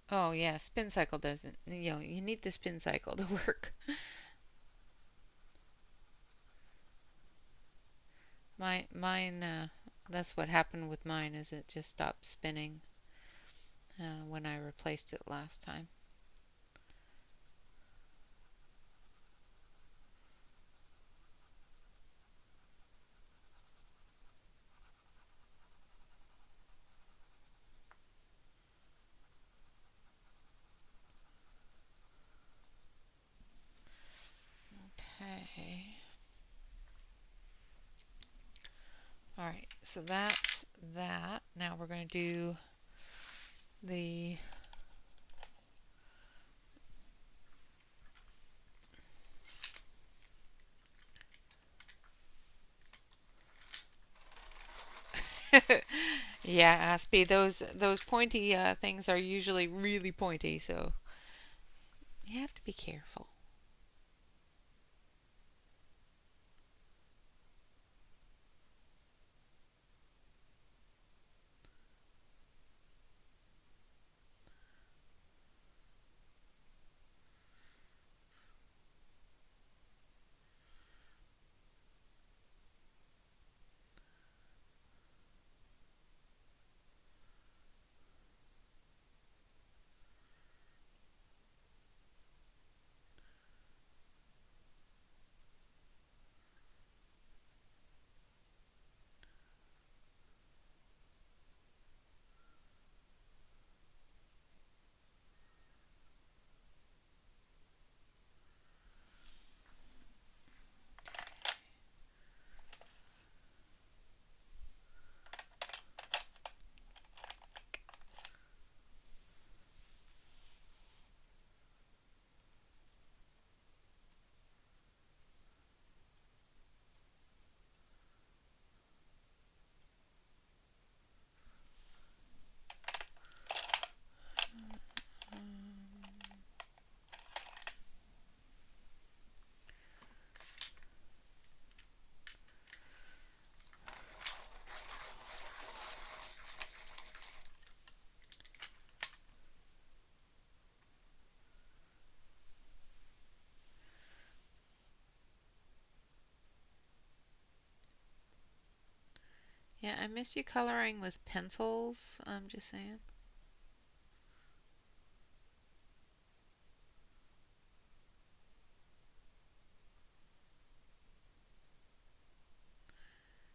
Oh yeah, spin cycle doesn't, you need the spin cycle to work. Mine, that's what happened with mine is it just stopped spinning when I replaced it last time. Okay. All right, so that's that. Now we're going to do the yeah, Aspie, those pointy things are usually really pointy, so you have to be careful. Yeah, I miss you coloring with pencils, I'm just saying.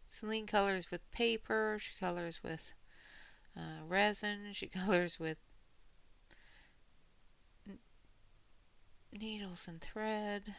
Celine colors with paper, she colors with resin, she colors with needles and thread.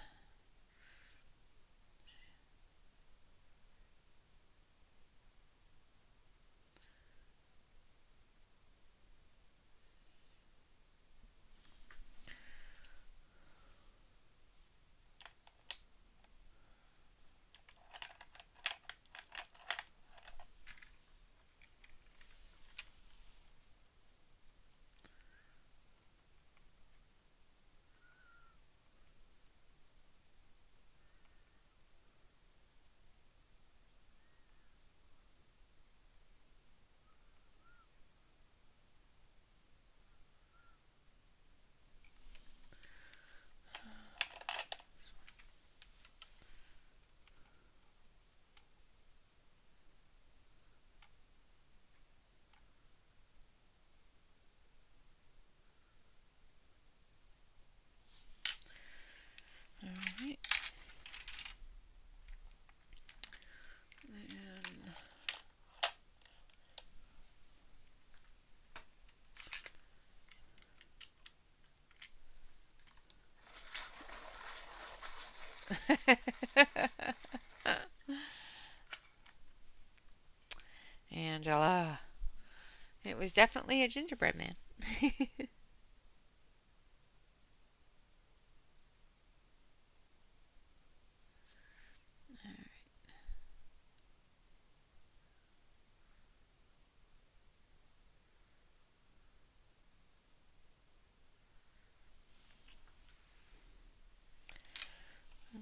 Angela. It was definitely a gingerbread man.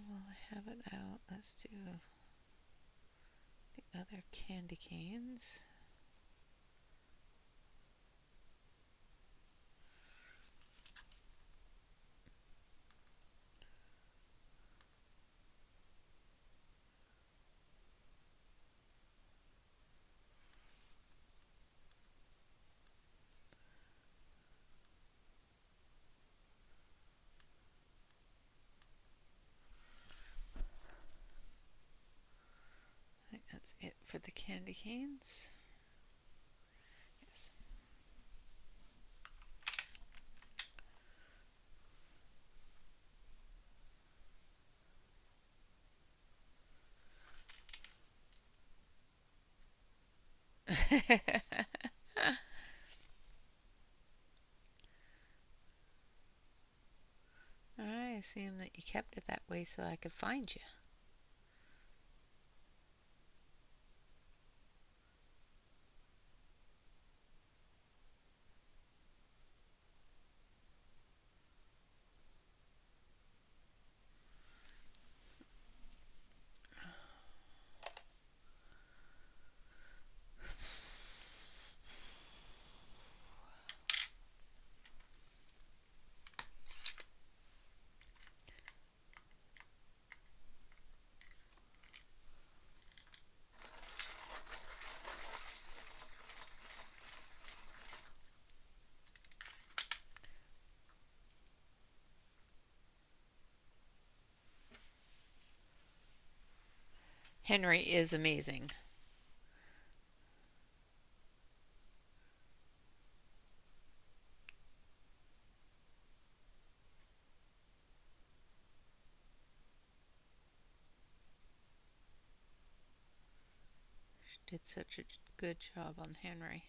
While I have it out, let's do the other candy canes. I think that's it for the candy canes. Yes. I assume that you kept it that way so I could find you. Henry is amazing. She did such a good job on Henry.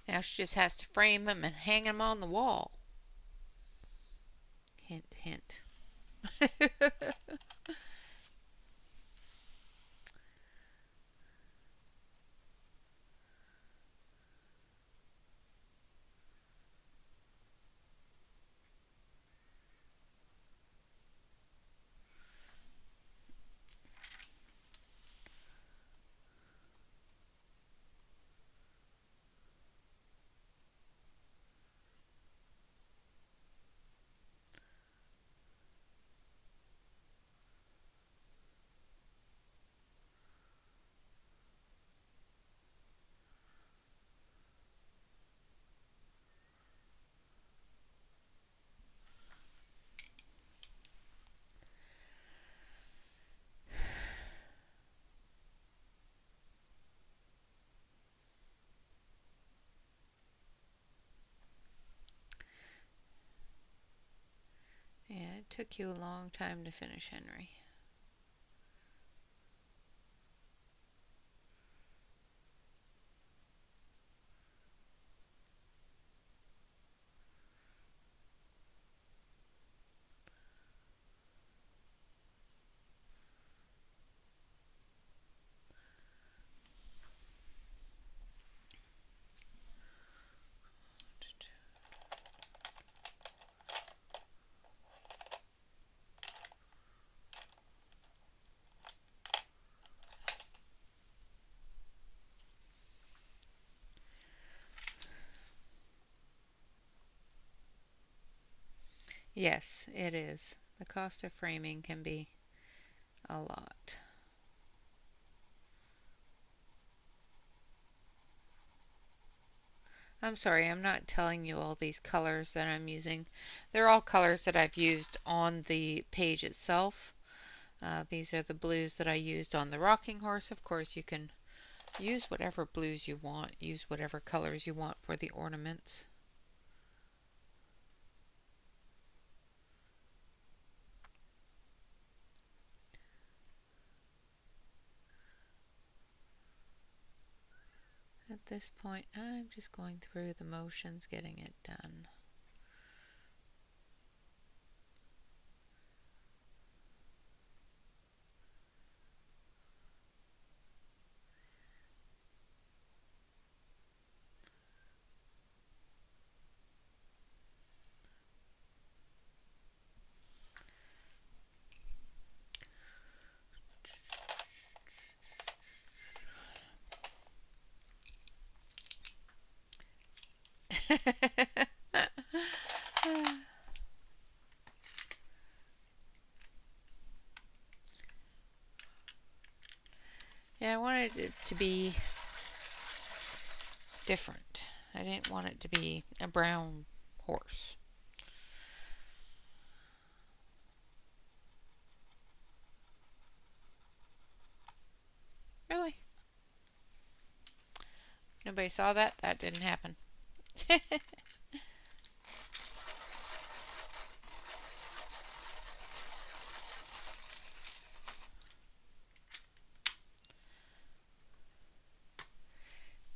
Now she just has to frame him and hang him on the wall. Hint, hint. Yeah, it took you a long time to finish Henry. Yes, it is. The cost of framing can be a lot. I'm sorry, I'm not telling you all these colors that I'm using. They're all colors that I've used on the page itself. These are the blues that I used on the rocking horse. Of course, you can use whatever blues you want, use whatever colors you want for the ornaments. At this point, I'm just going through the motions, getting it done. Yeah, I wanted it to be different. I didn't want it to be a brown horse. Really? Nobody saw that? That didn't happen.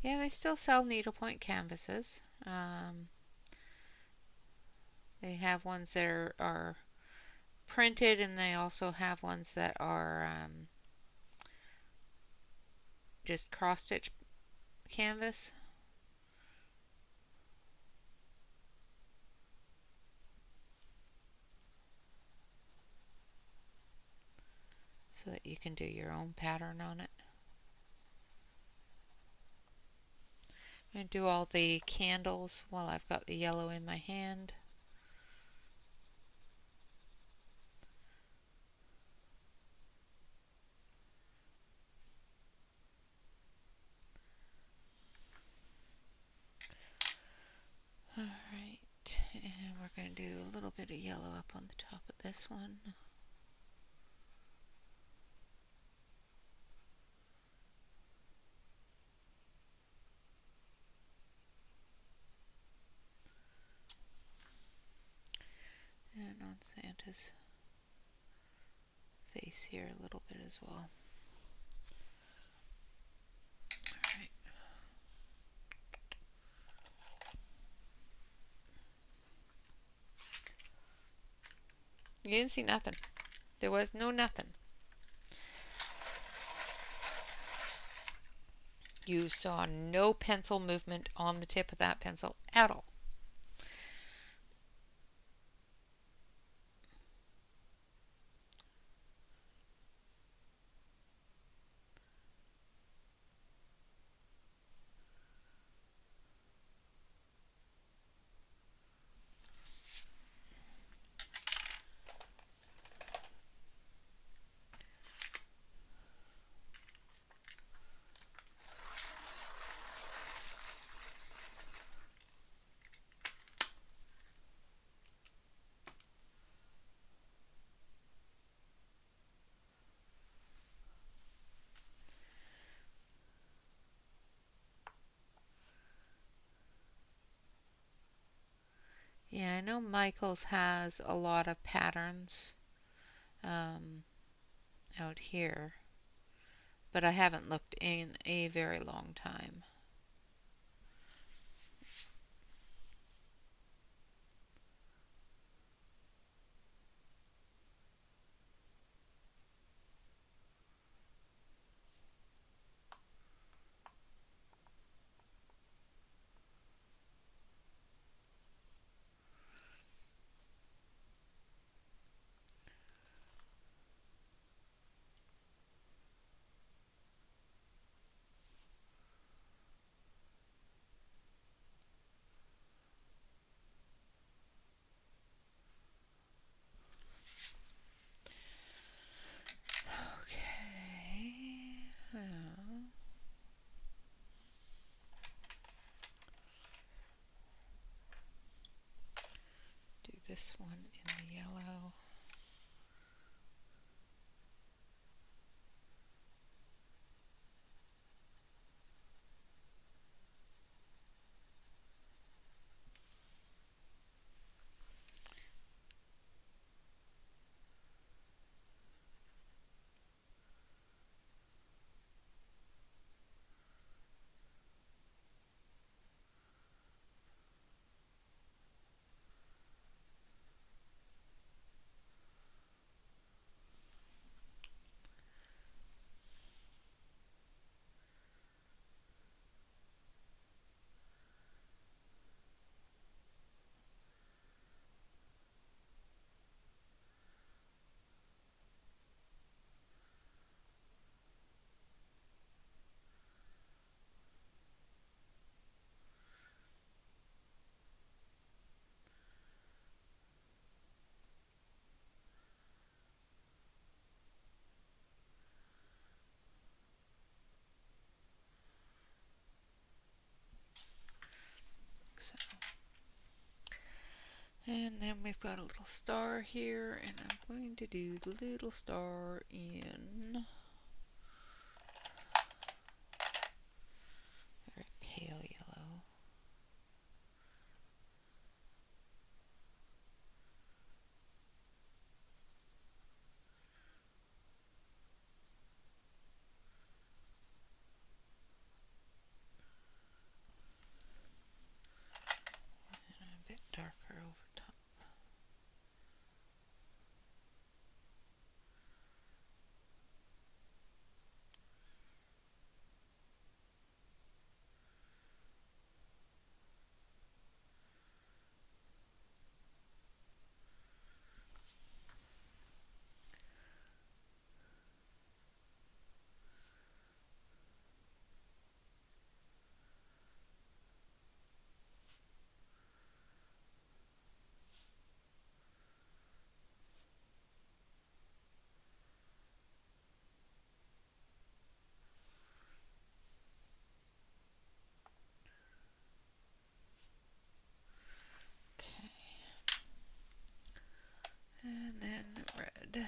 Yeah, they still sell needlepoint canvases. They have ones that are printed, and they also have ones that are just cross-stitch canvas. So that you can do your own pattern on it. And do all the candles while I've got the yellow in my hand. Alright, and we're going to do a little bit of yellow up on the top of this one. And on Santa's face here a little bit as well. Alright. You didn't see nothing. There was no nothing. You saw no pencil movement on the tip of that pencil at all. Yeah, I know Michael's has a lot of patterns out here, but I haven't looked in a very long time. Okay. Do this one in the yellow. And then we've got a little star here, and I'm going to do the little star in very pale yellow. And a bit darker over top. Okay. And then red.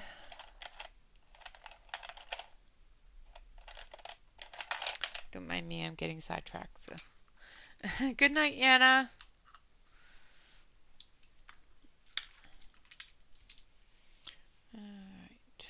Don't mind me, I'm getting sidetracked. So. Good night, Yana. Alright.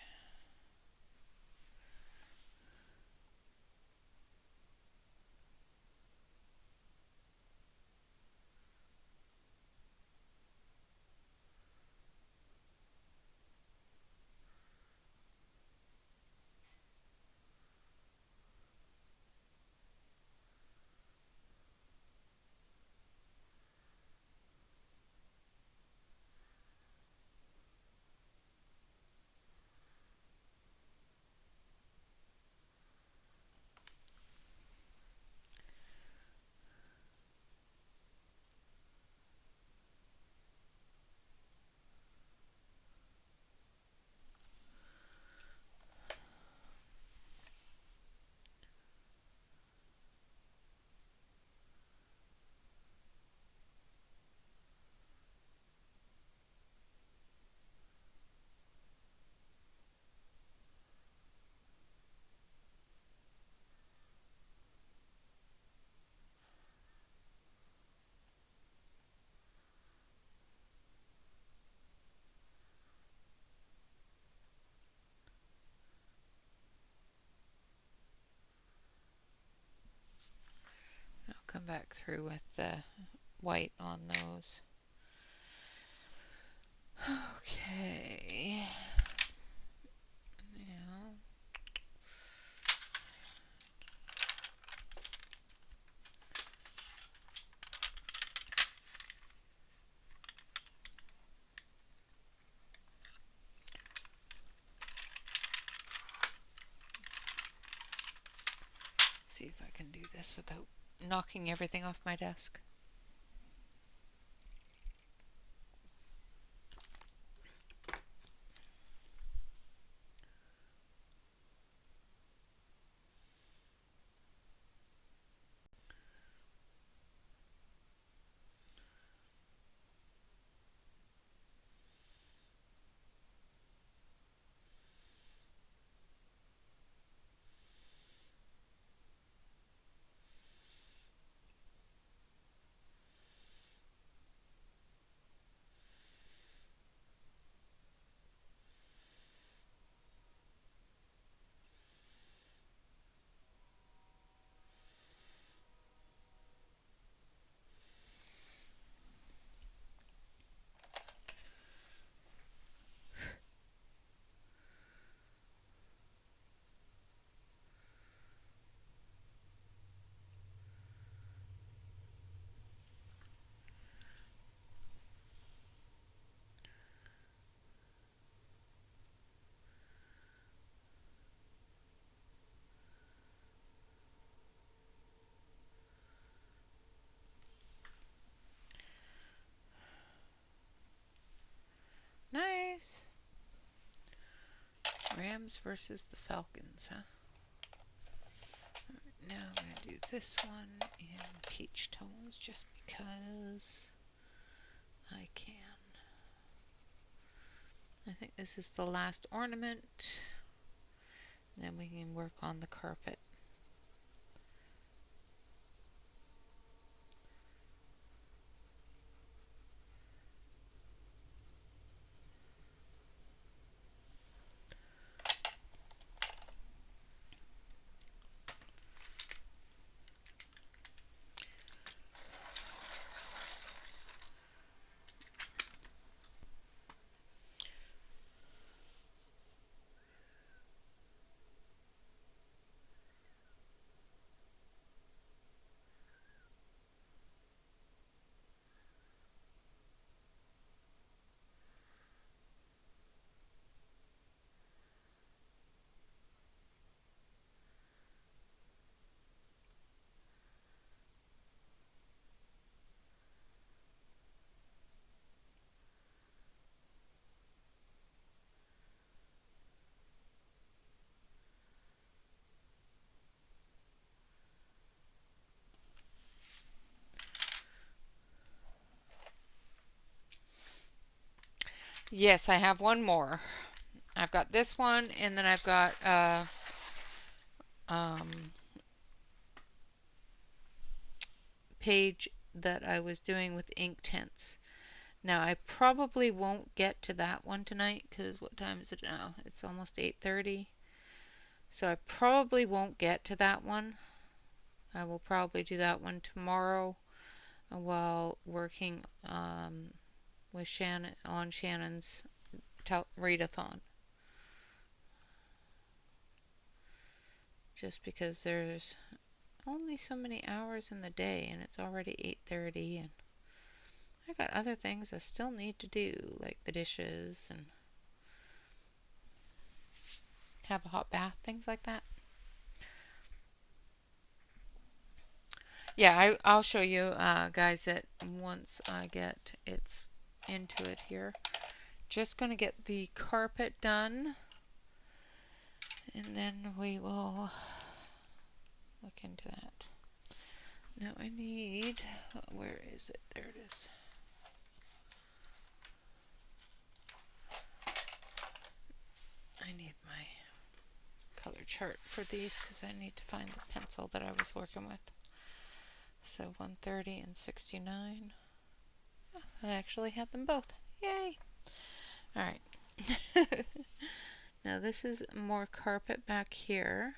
I'll come back through with the white on those. Okay. Now. See if I can do this without knocking everything off my desk. Nice. Rams versus the Falcons, huh? Right, now I'm going to do this one in peach tones just because I can. I think this is the last ornament. Then we can work on the carpet. Yes, I have one more. I've got this one, and then I've got um, page that I was doing with ink tints. Now I probably won't get to that one tonight because what time is it now? It's almost 8:30. So I probably won't get to that one. I will probably do that one tomorrow while working with Shannon on Shannon's readathon. Just because there's only so many hours in the day and it's already 8:30 and I got other things I still need to do like the dishes and have a hot bath, things like that. Yeah, I'll show you guys it once I get it's into it here. Just going to get the carpet done and then we will look into that. Now I need, where is it? There it is. I need my color chart for these because I need to find the pencil that I was working with. So 130 and 69. Oh, I actually had them both. Yay! Alright. Now this is more carpet back here.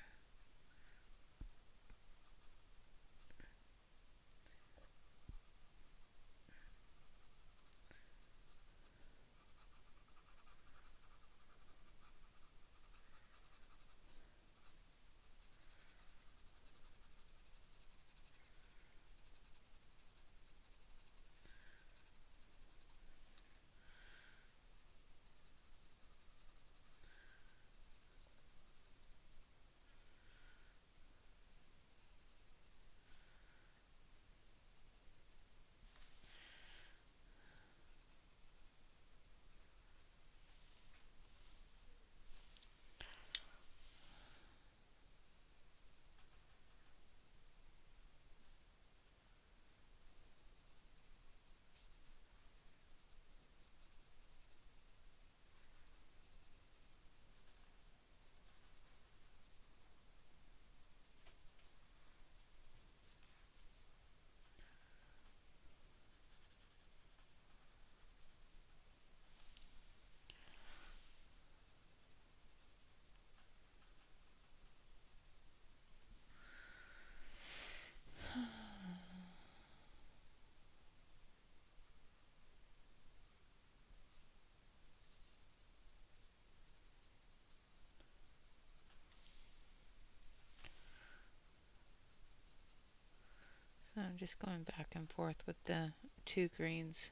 So I'm just going back and forth with the two greens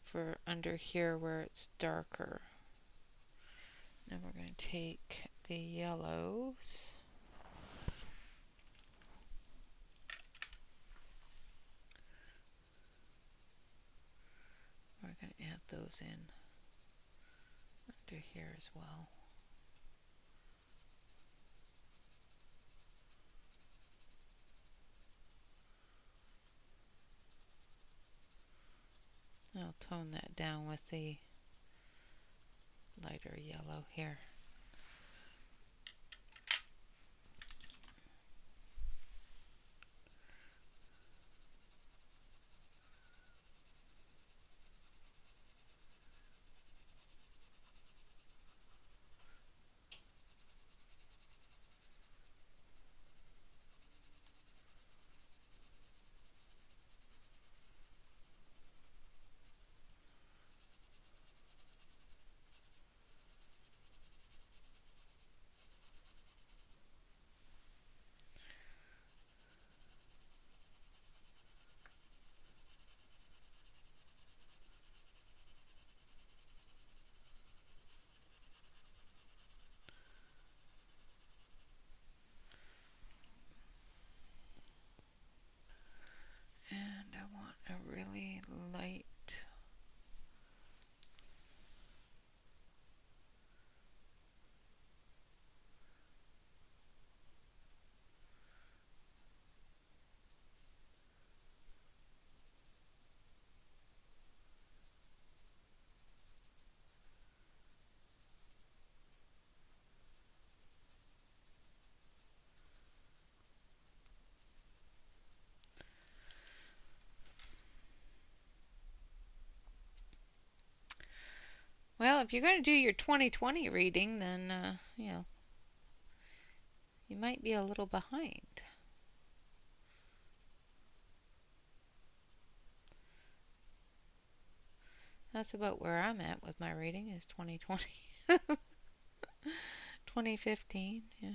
for under here where it's darker. Then we're going to take the yellows. We're going to add those in under here as well. I'll tone that down with the lighter yellow here. And I want a really light. Well, if you're going to do your 2020 reading, then, you might be a little behind. That's about where I'm at with my reading is 2020. 2015, yeah.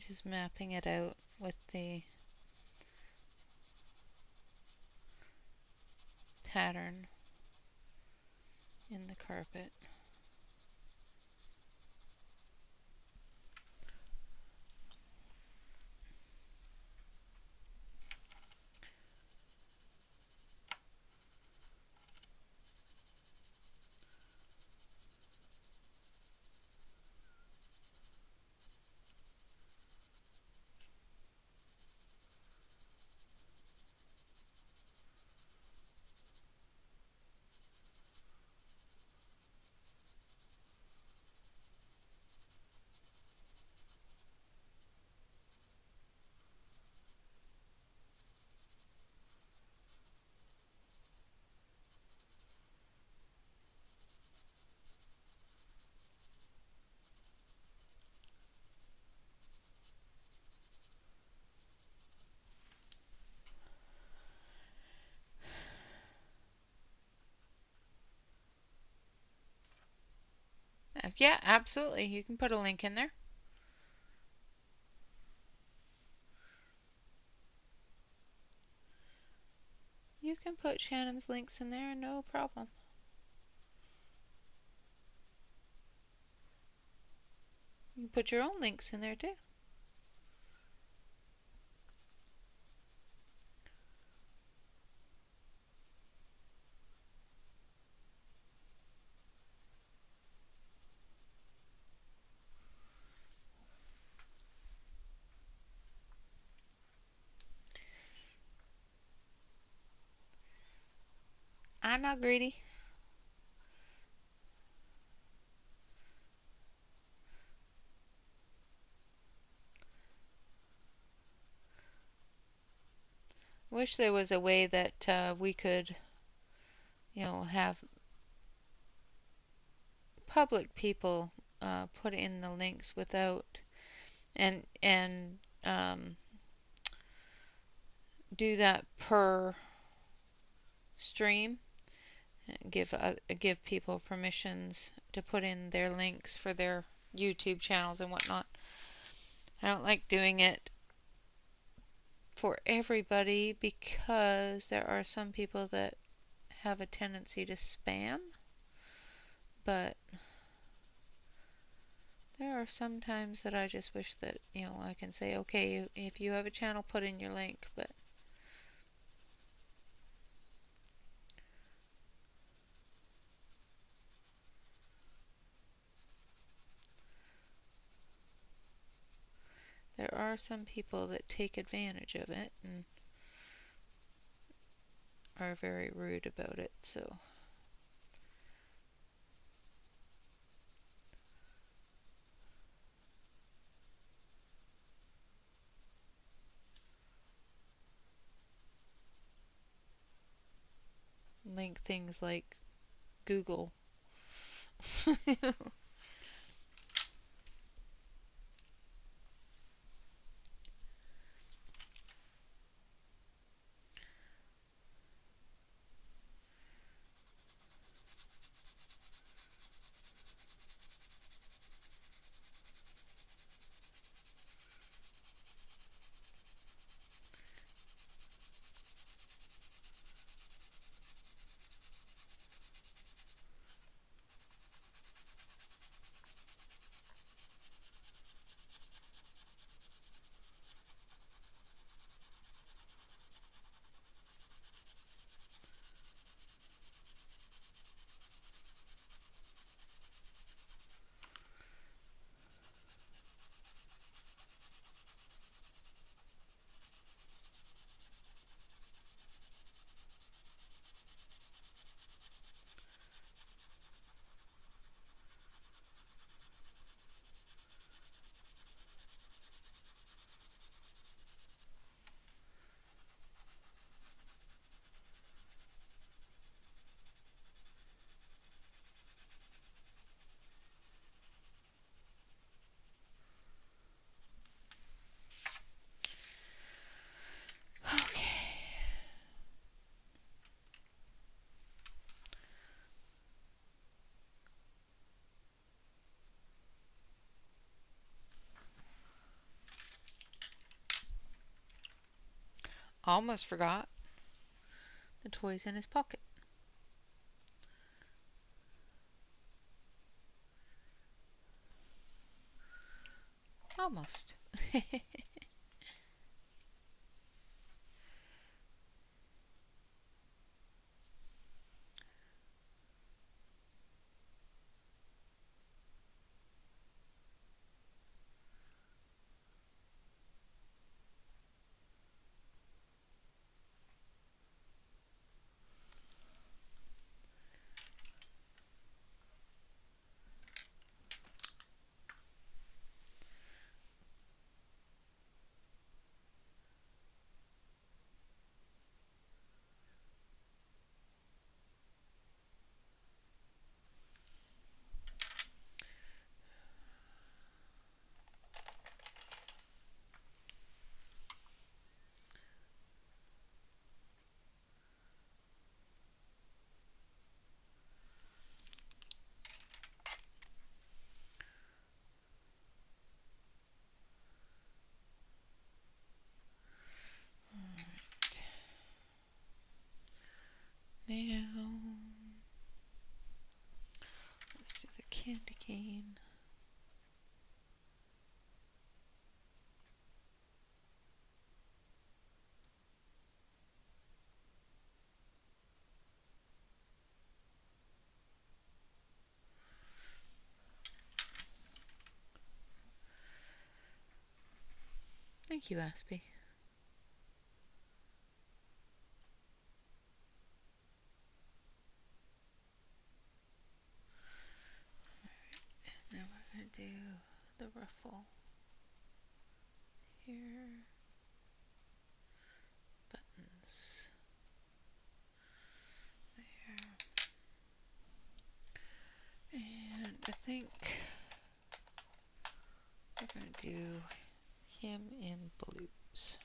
Just mapping it out with the pattern in the carpet. Yeah, absolutely. You can put a link in there. You can put Shannon's links in there, no problem. You can put your own links in there too. I'm not greedy. Wish there was a way that we could, have public people put in the links without and do that per stream. Give people permissions to put in their links for their YouTube channels and whatnot. I don't like doing it for everybody because there are some people that have a tendency to spam, but there are some times that I just wish that, I can say, okay, if you have a channel, put in your link, but there are some people that take advantage of it and are very rude about it, so. Link things like Google. Okay. Almost forgot the toy's in his pocket. Almost. Now, let's do the candy cane. Thank you, Aspie. Now we're going to do the ruffle here. Buttons there. And I think we're going to do him in blues.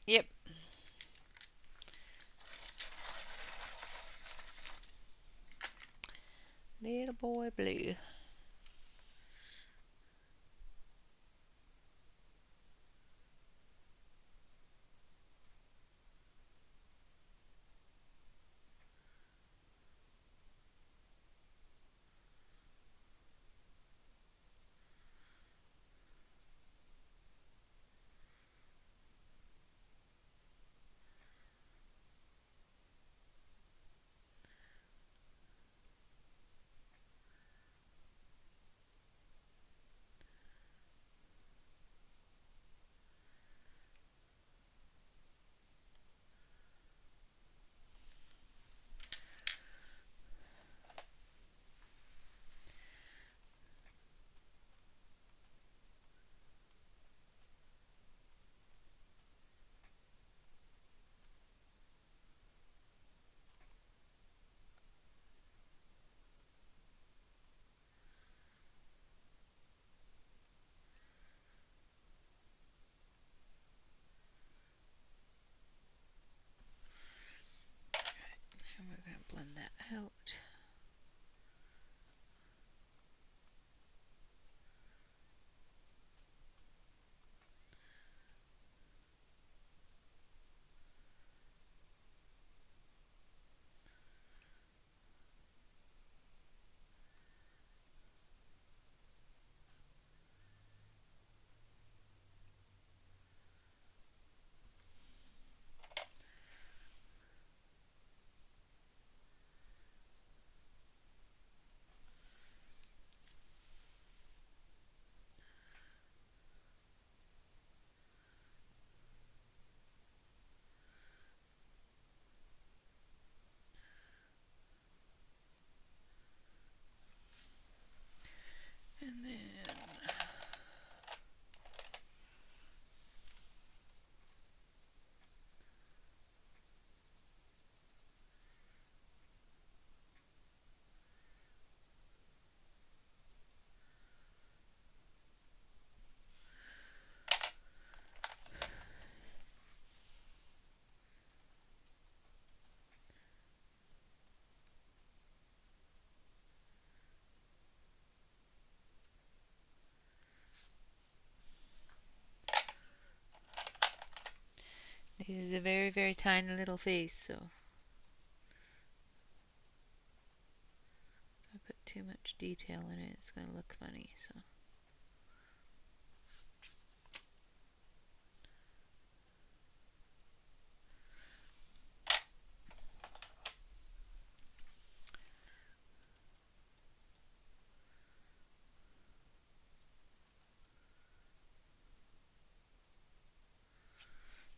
Yep. Little boy blue. And we're going to blend that out. And then this is a very, very tiny little face, so if I put too much detail in it, it's going to look funny. So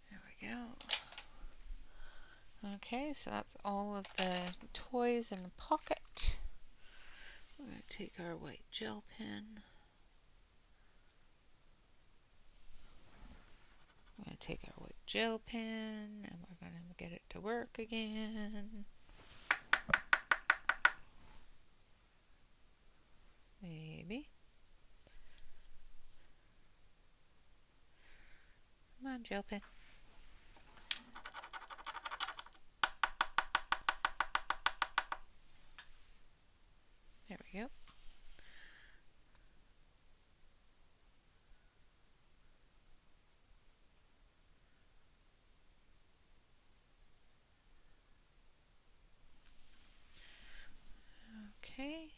there we go. Okay, so that's all of the toys in the pocket. We're going to take our white gel pen. We're going to take our white gel pen and we're going to get it to work again. Maybe. Come on, gel pen. There we go. Okay.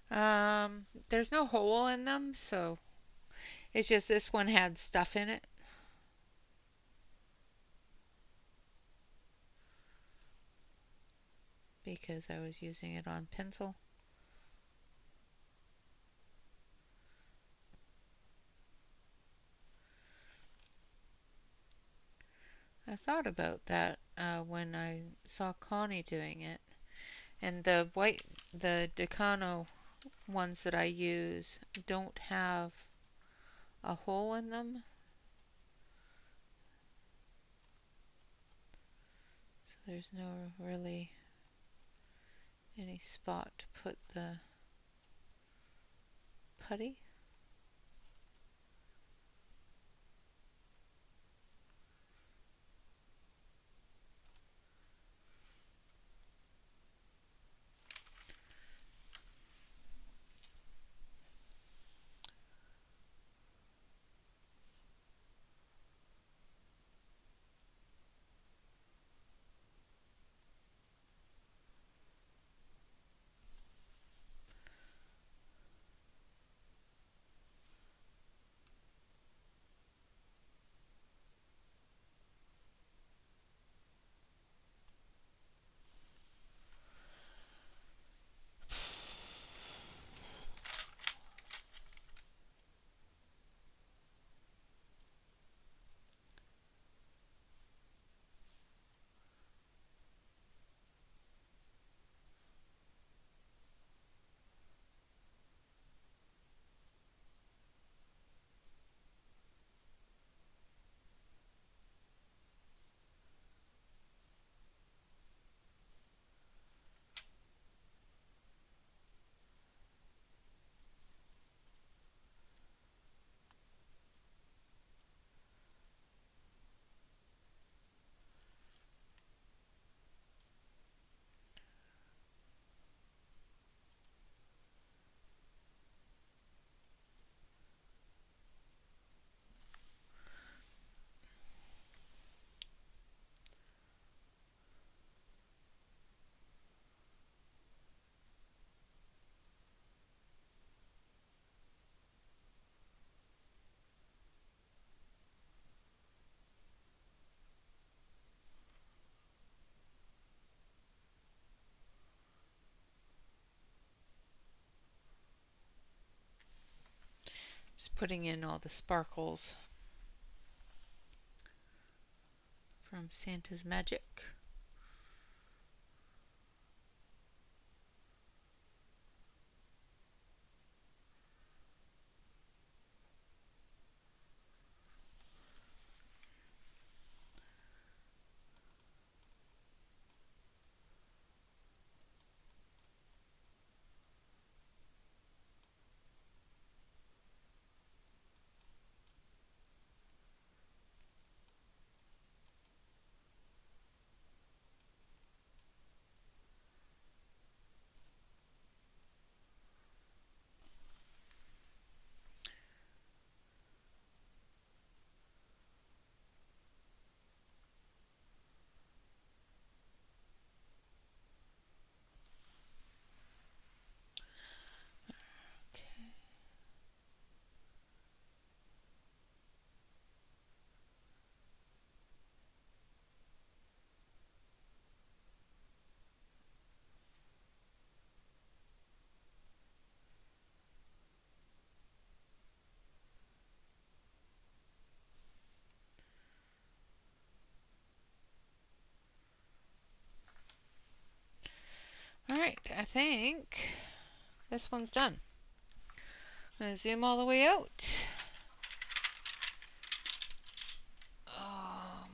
There's no hole in them, so it's just this one had stuff in it. Because I was using it on pencil. I thought about that when I saw Connie doing it. And the Decano ones that I use don't have a hole in them. So there's no really any spot to put the putty. Just putting in all the sparkles from Santa's Magic. Okay. All right, I think this one's done. I'm going to zoom all the way out. Um,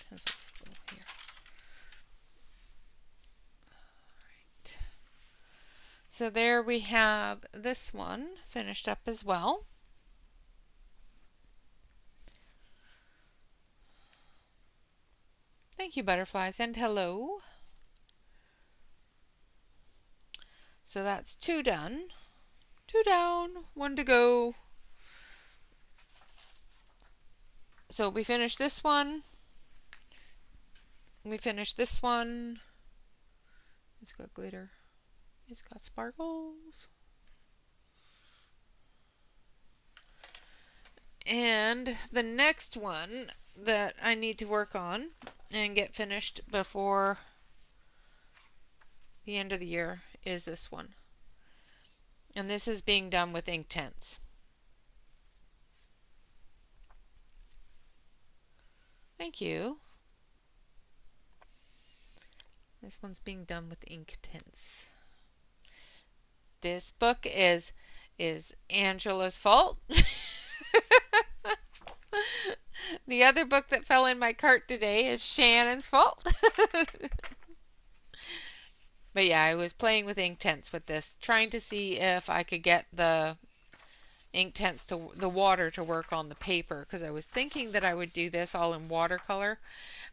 Pencils go here. Right. So there we have this one finished up as well. Thank you, butterflies, and hello. So that's 2 done. 2 down, 1 to go. So we finished this one. We finished this one. It's got glitter. It's got sparkles. And the next one that I need to work on and get finished before the end of the year is this one. And this is being done with Inktense. Thank you. This one's being done with Inktense. This book is Angela's fault. The other book that fell in my cart today is Shannon's fault. But yeah, I was playing with Inktense with this, trying to see if I could get the Inktense to the water to work on the paper, because I was thinking that I would do this all in watercolor,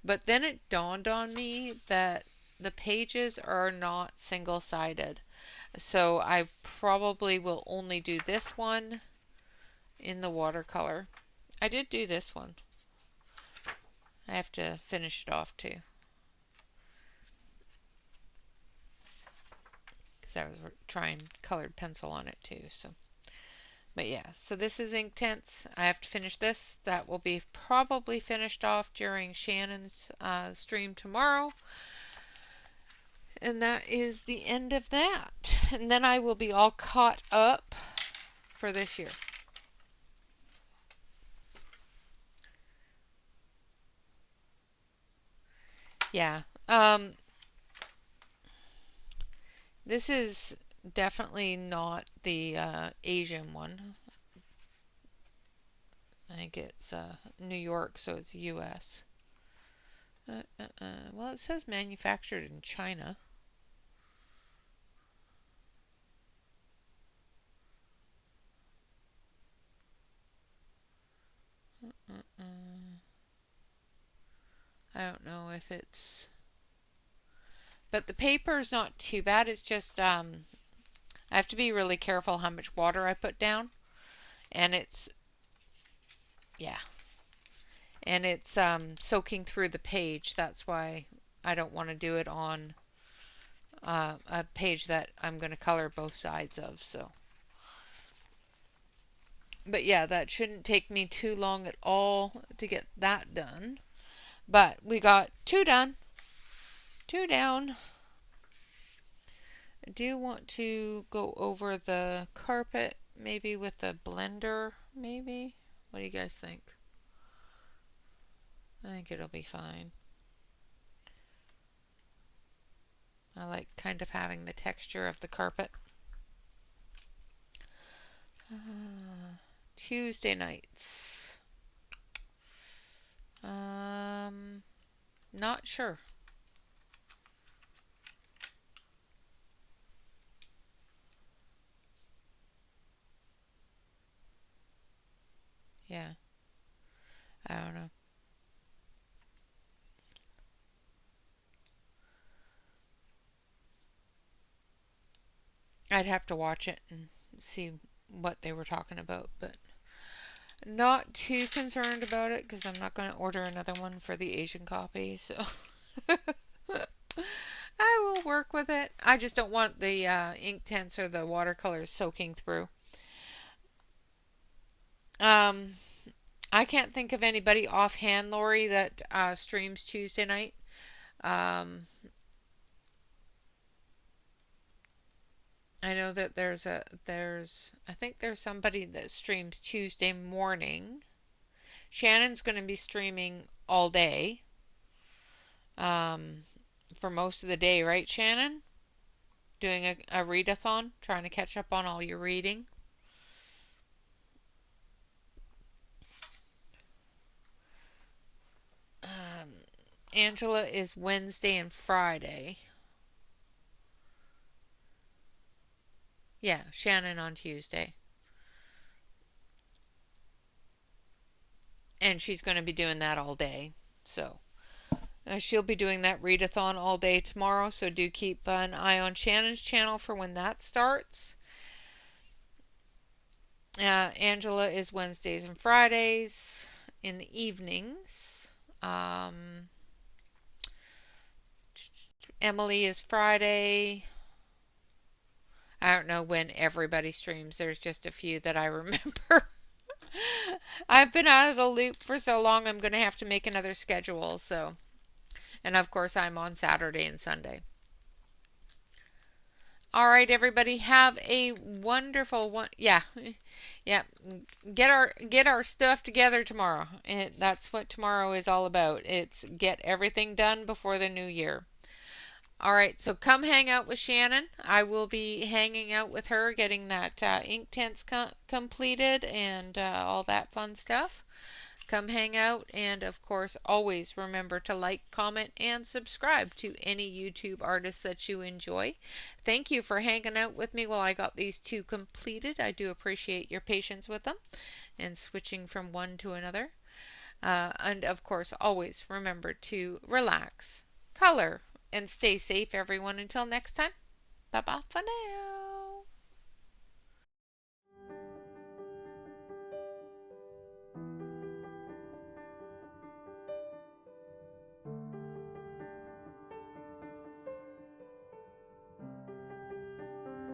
but then it dawned on me that the pages are not single-sided. So I probably will only do this one in the watercolor. I did do this one. I have to finish it off too, because I was trying colored pencil on it too. So, but yeah, so this is Inktense. I have to finish this. That will be probably finished off during Shannon's stream tomorrow. And that is the end of that. And then I will be all caught up for this year. Yeah. This is definitely not the Asian one. I think it's New York, so it's US. Well, it says manufactured in China. I don't know if it's... But the paper is not too bad. It's just I have to be really careful how much water I put down. And it's... Yeah. And it's soaking through the page. That's why I don't want to do it on a page that I'm going to color both sides of. So, but yeah, that shouldn't take me too long at all to get that done. But we got 2 done, 2 down. I do want to go over the carpet, maybe with a blender, maybe. What do you guys think? I think it'll be fine. I like kind of having the texture of the carpet. Tuesday nights. Not sure. Yeah, I don't know. I'd have to watch it and see what they were talking about, but not too concerned about it because I'm not going to order another one for the Asian copy, so I will work with it. I just don't want the Inktense or the watercolors soaking through. Um, I can't think of anybody offhand, Lori, that streams Tuesday night. Um, I know that I think there's somebody that streams Tuesday morning. Shannon's going to be streaming all day for most of the day, right, Shannon? Doing a readathon, trying to catch up on all your reading. Angela is Wednesday and Friday. Yeah, Shannon on Tuesday. And she's going to be doing that all day. So she'll be doing that readathon all day tomorrow. So do keep an eye on Shannon's channel for when that starts. Angela is Wednesdays and Fridays in the evenings. Emily is Friday. I don't know when everybody streams. There's just a few that I remember. I've been out of the loop for so long, I'm going to have to make another schedule. So, and of course, I'm on Saturday and Sunday. All right, everybody, have a wonderful one. Yeah, yeah. Get our stuff together tomorrow. And that's what tomorrow is all about. It's get everything done before the new year. All right, so come hang out with Shannon. I will be hanging out with her, getting that ink tents completed and all that fun stuff. Come hang out, and of course, always remember to like, comment, and subscribe to any YouTube artist that you enjoy. Thank you for hanging out with me while I got these two completed. I do appreciate your patience with them and switching from one to another. And of course, always remember to relax, color, and stay safe, everyone. Until next time, bye bye for now.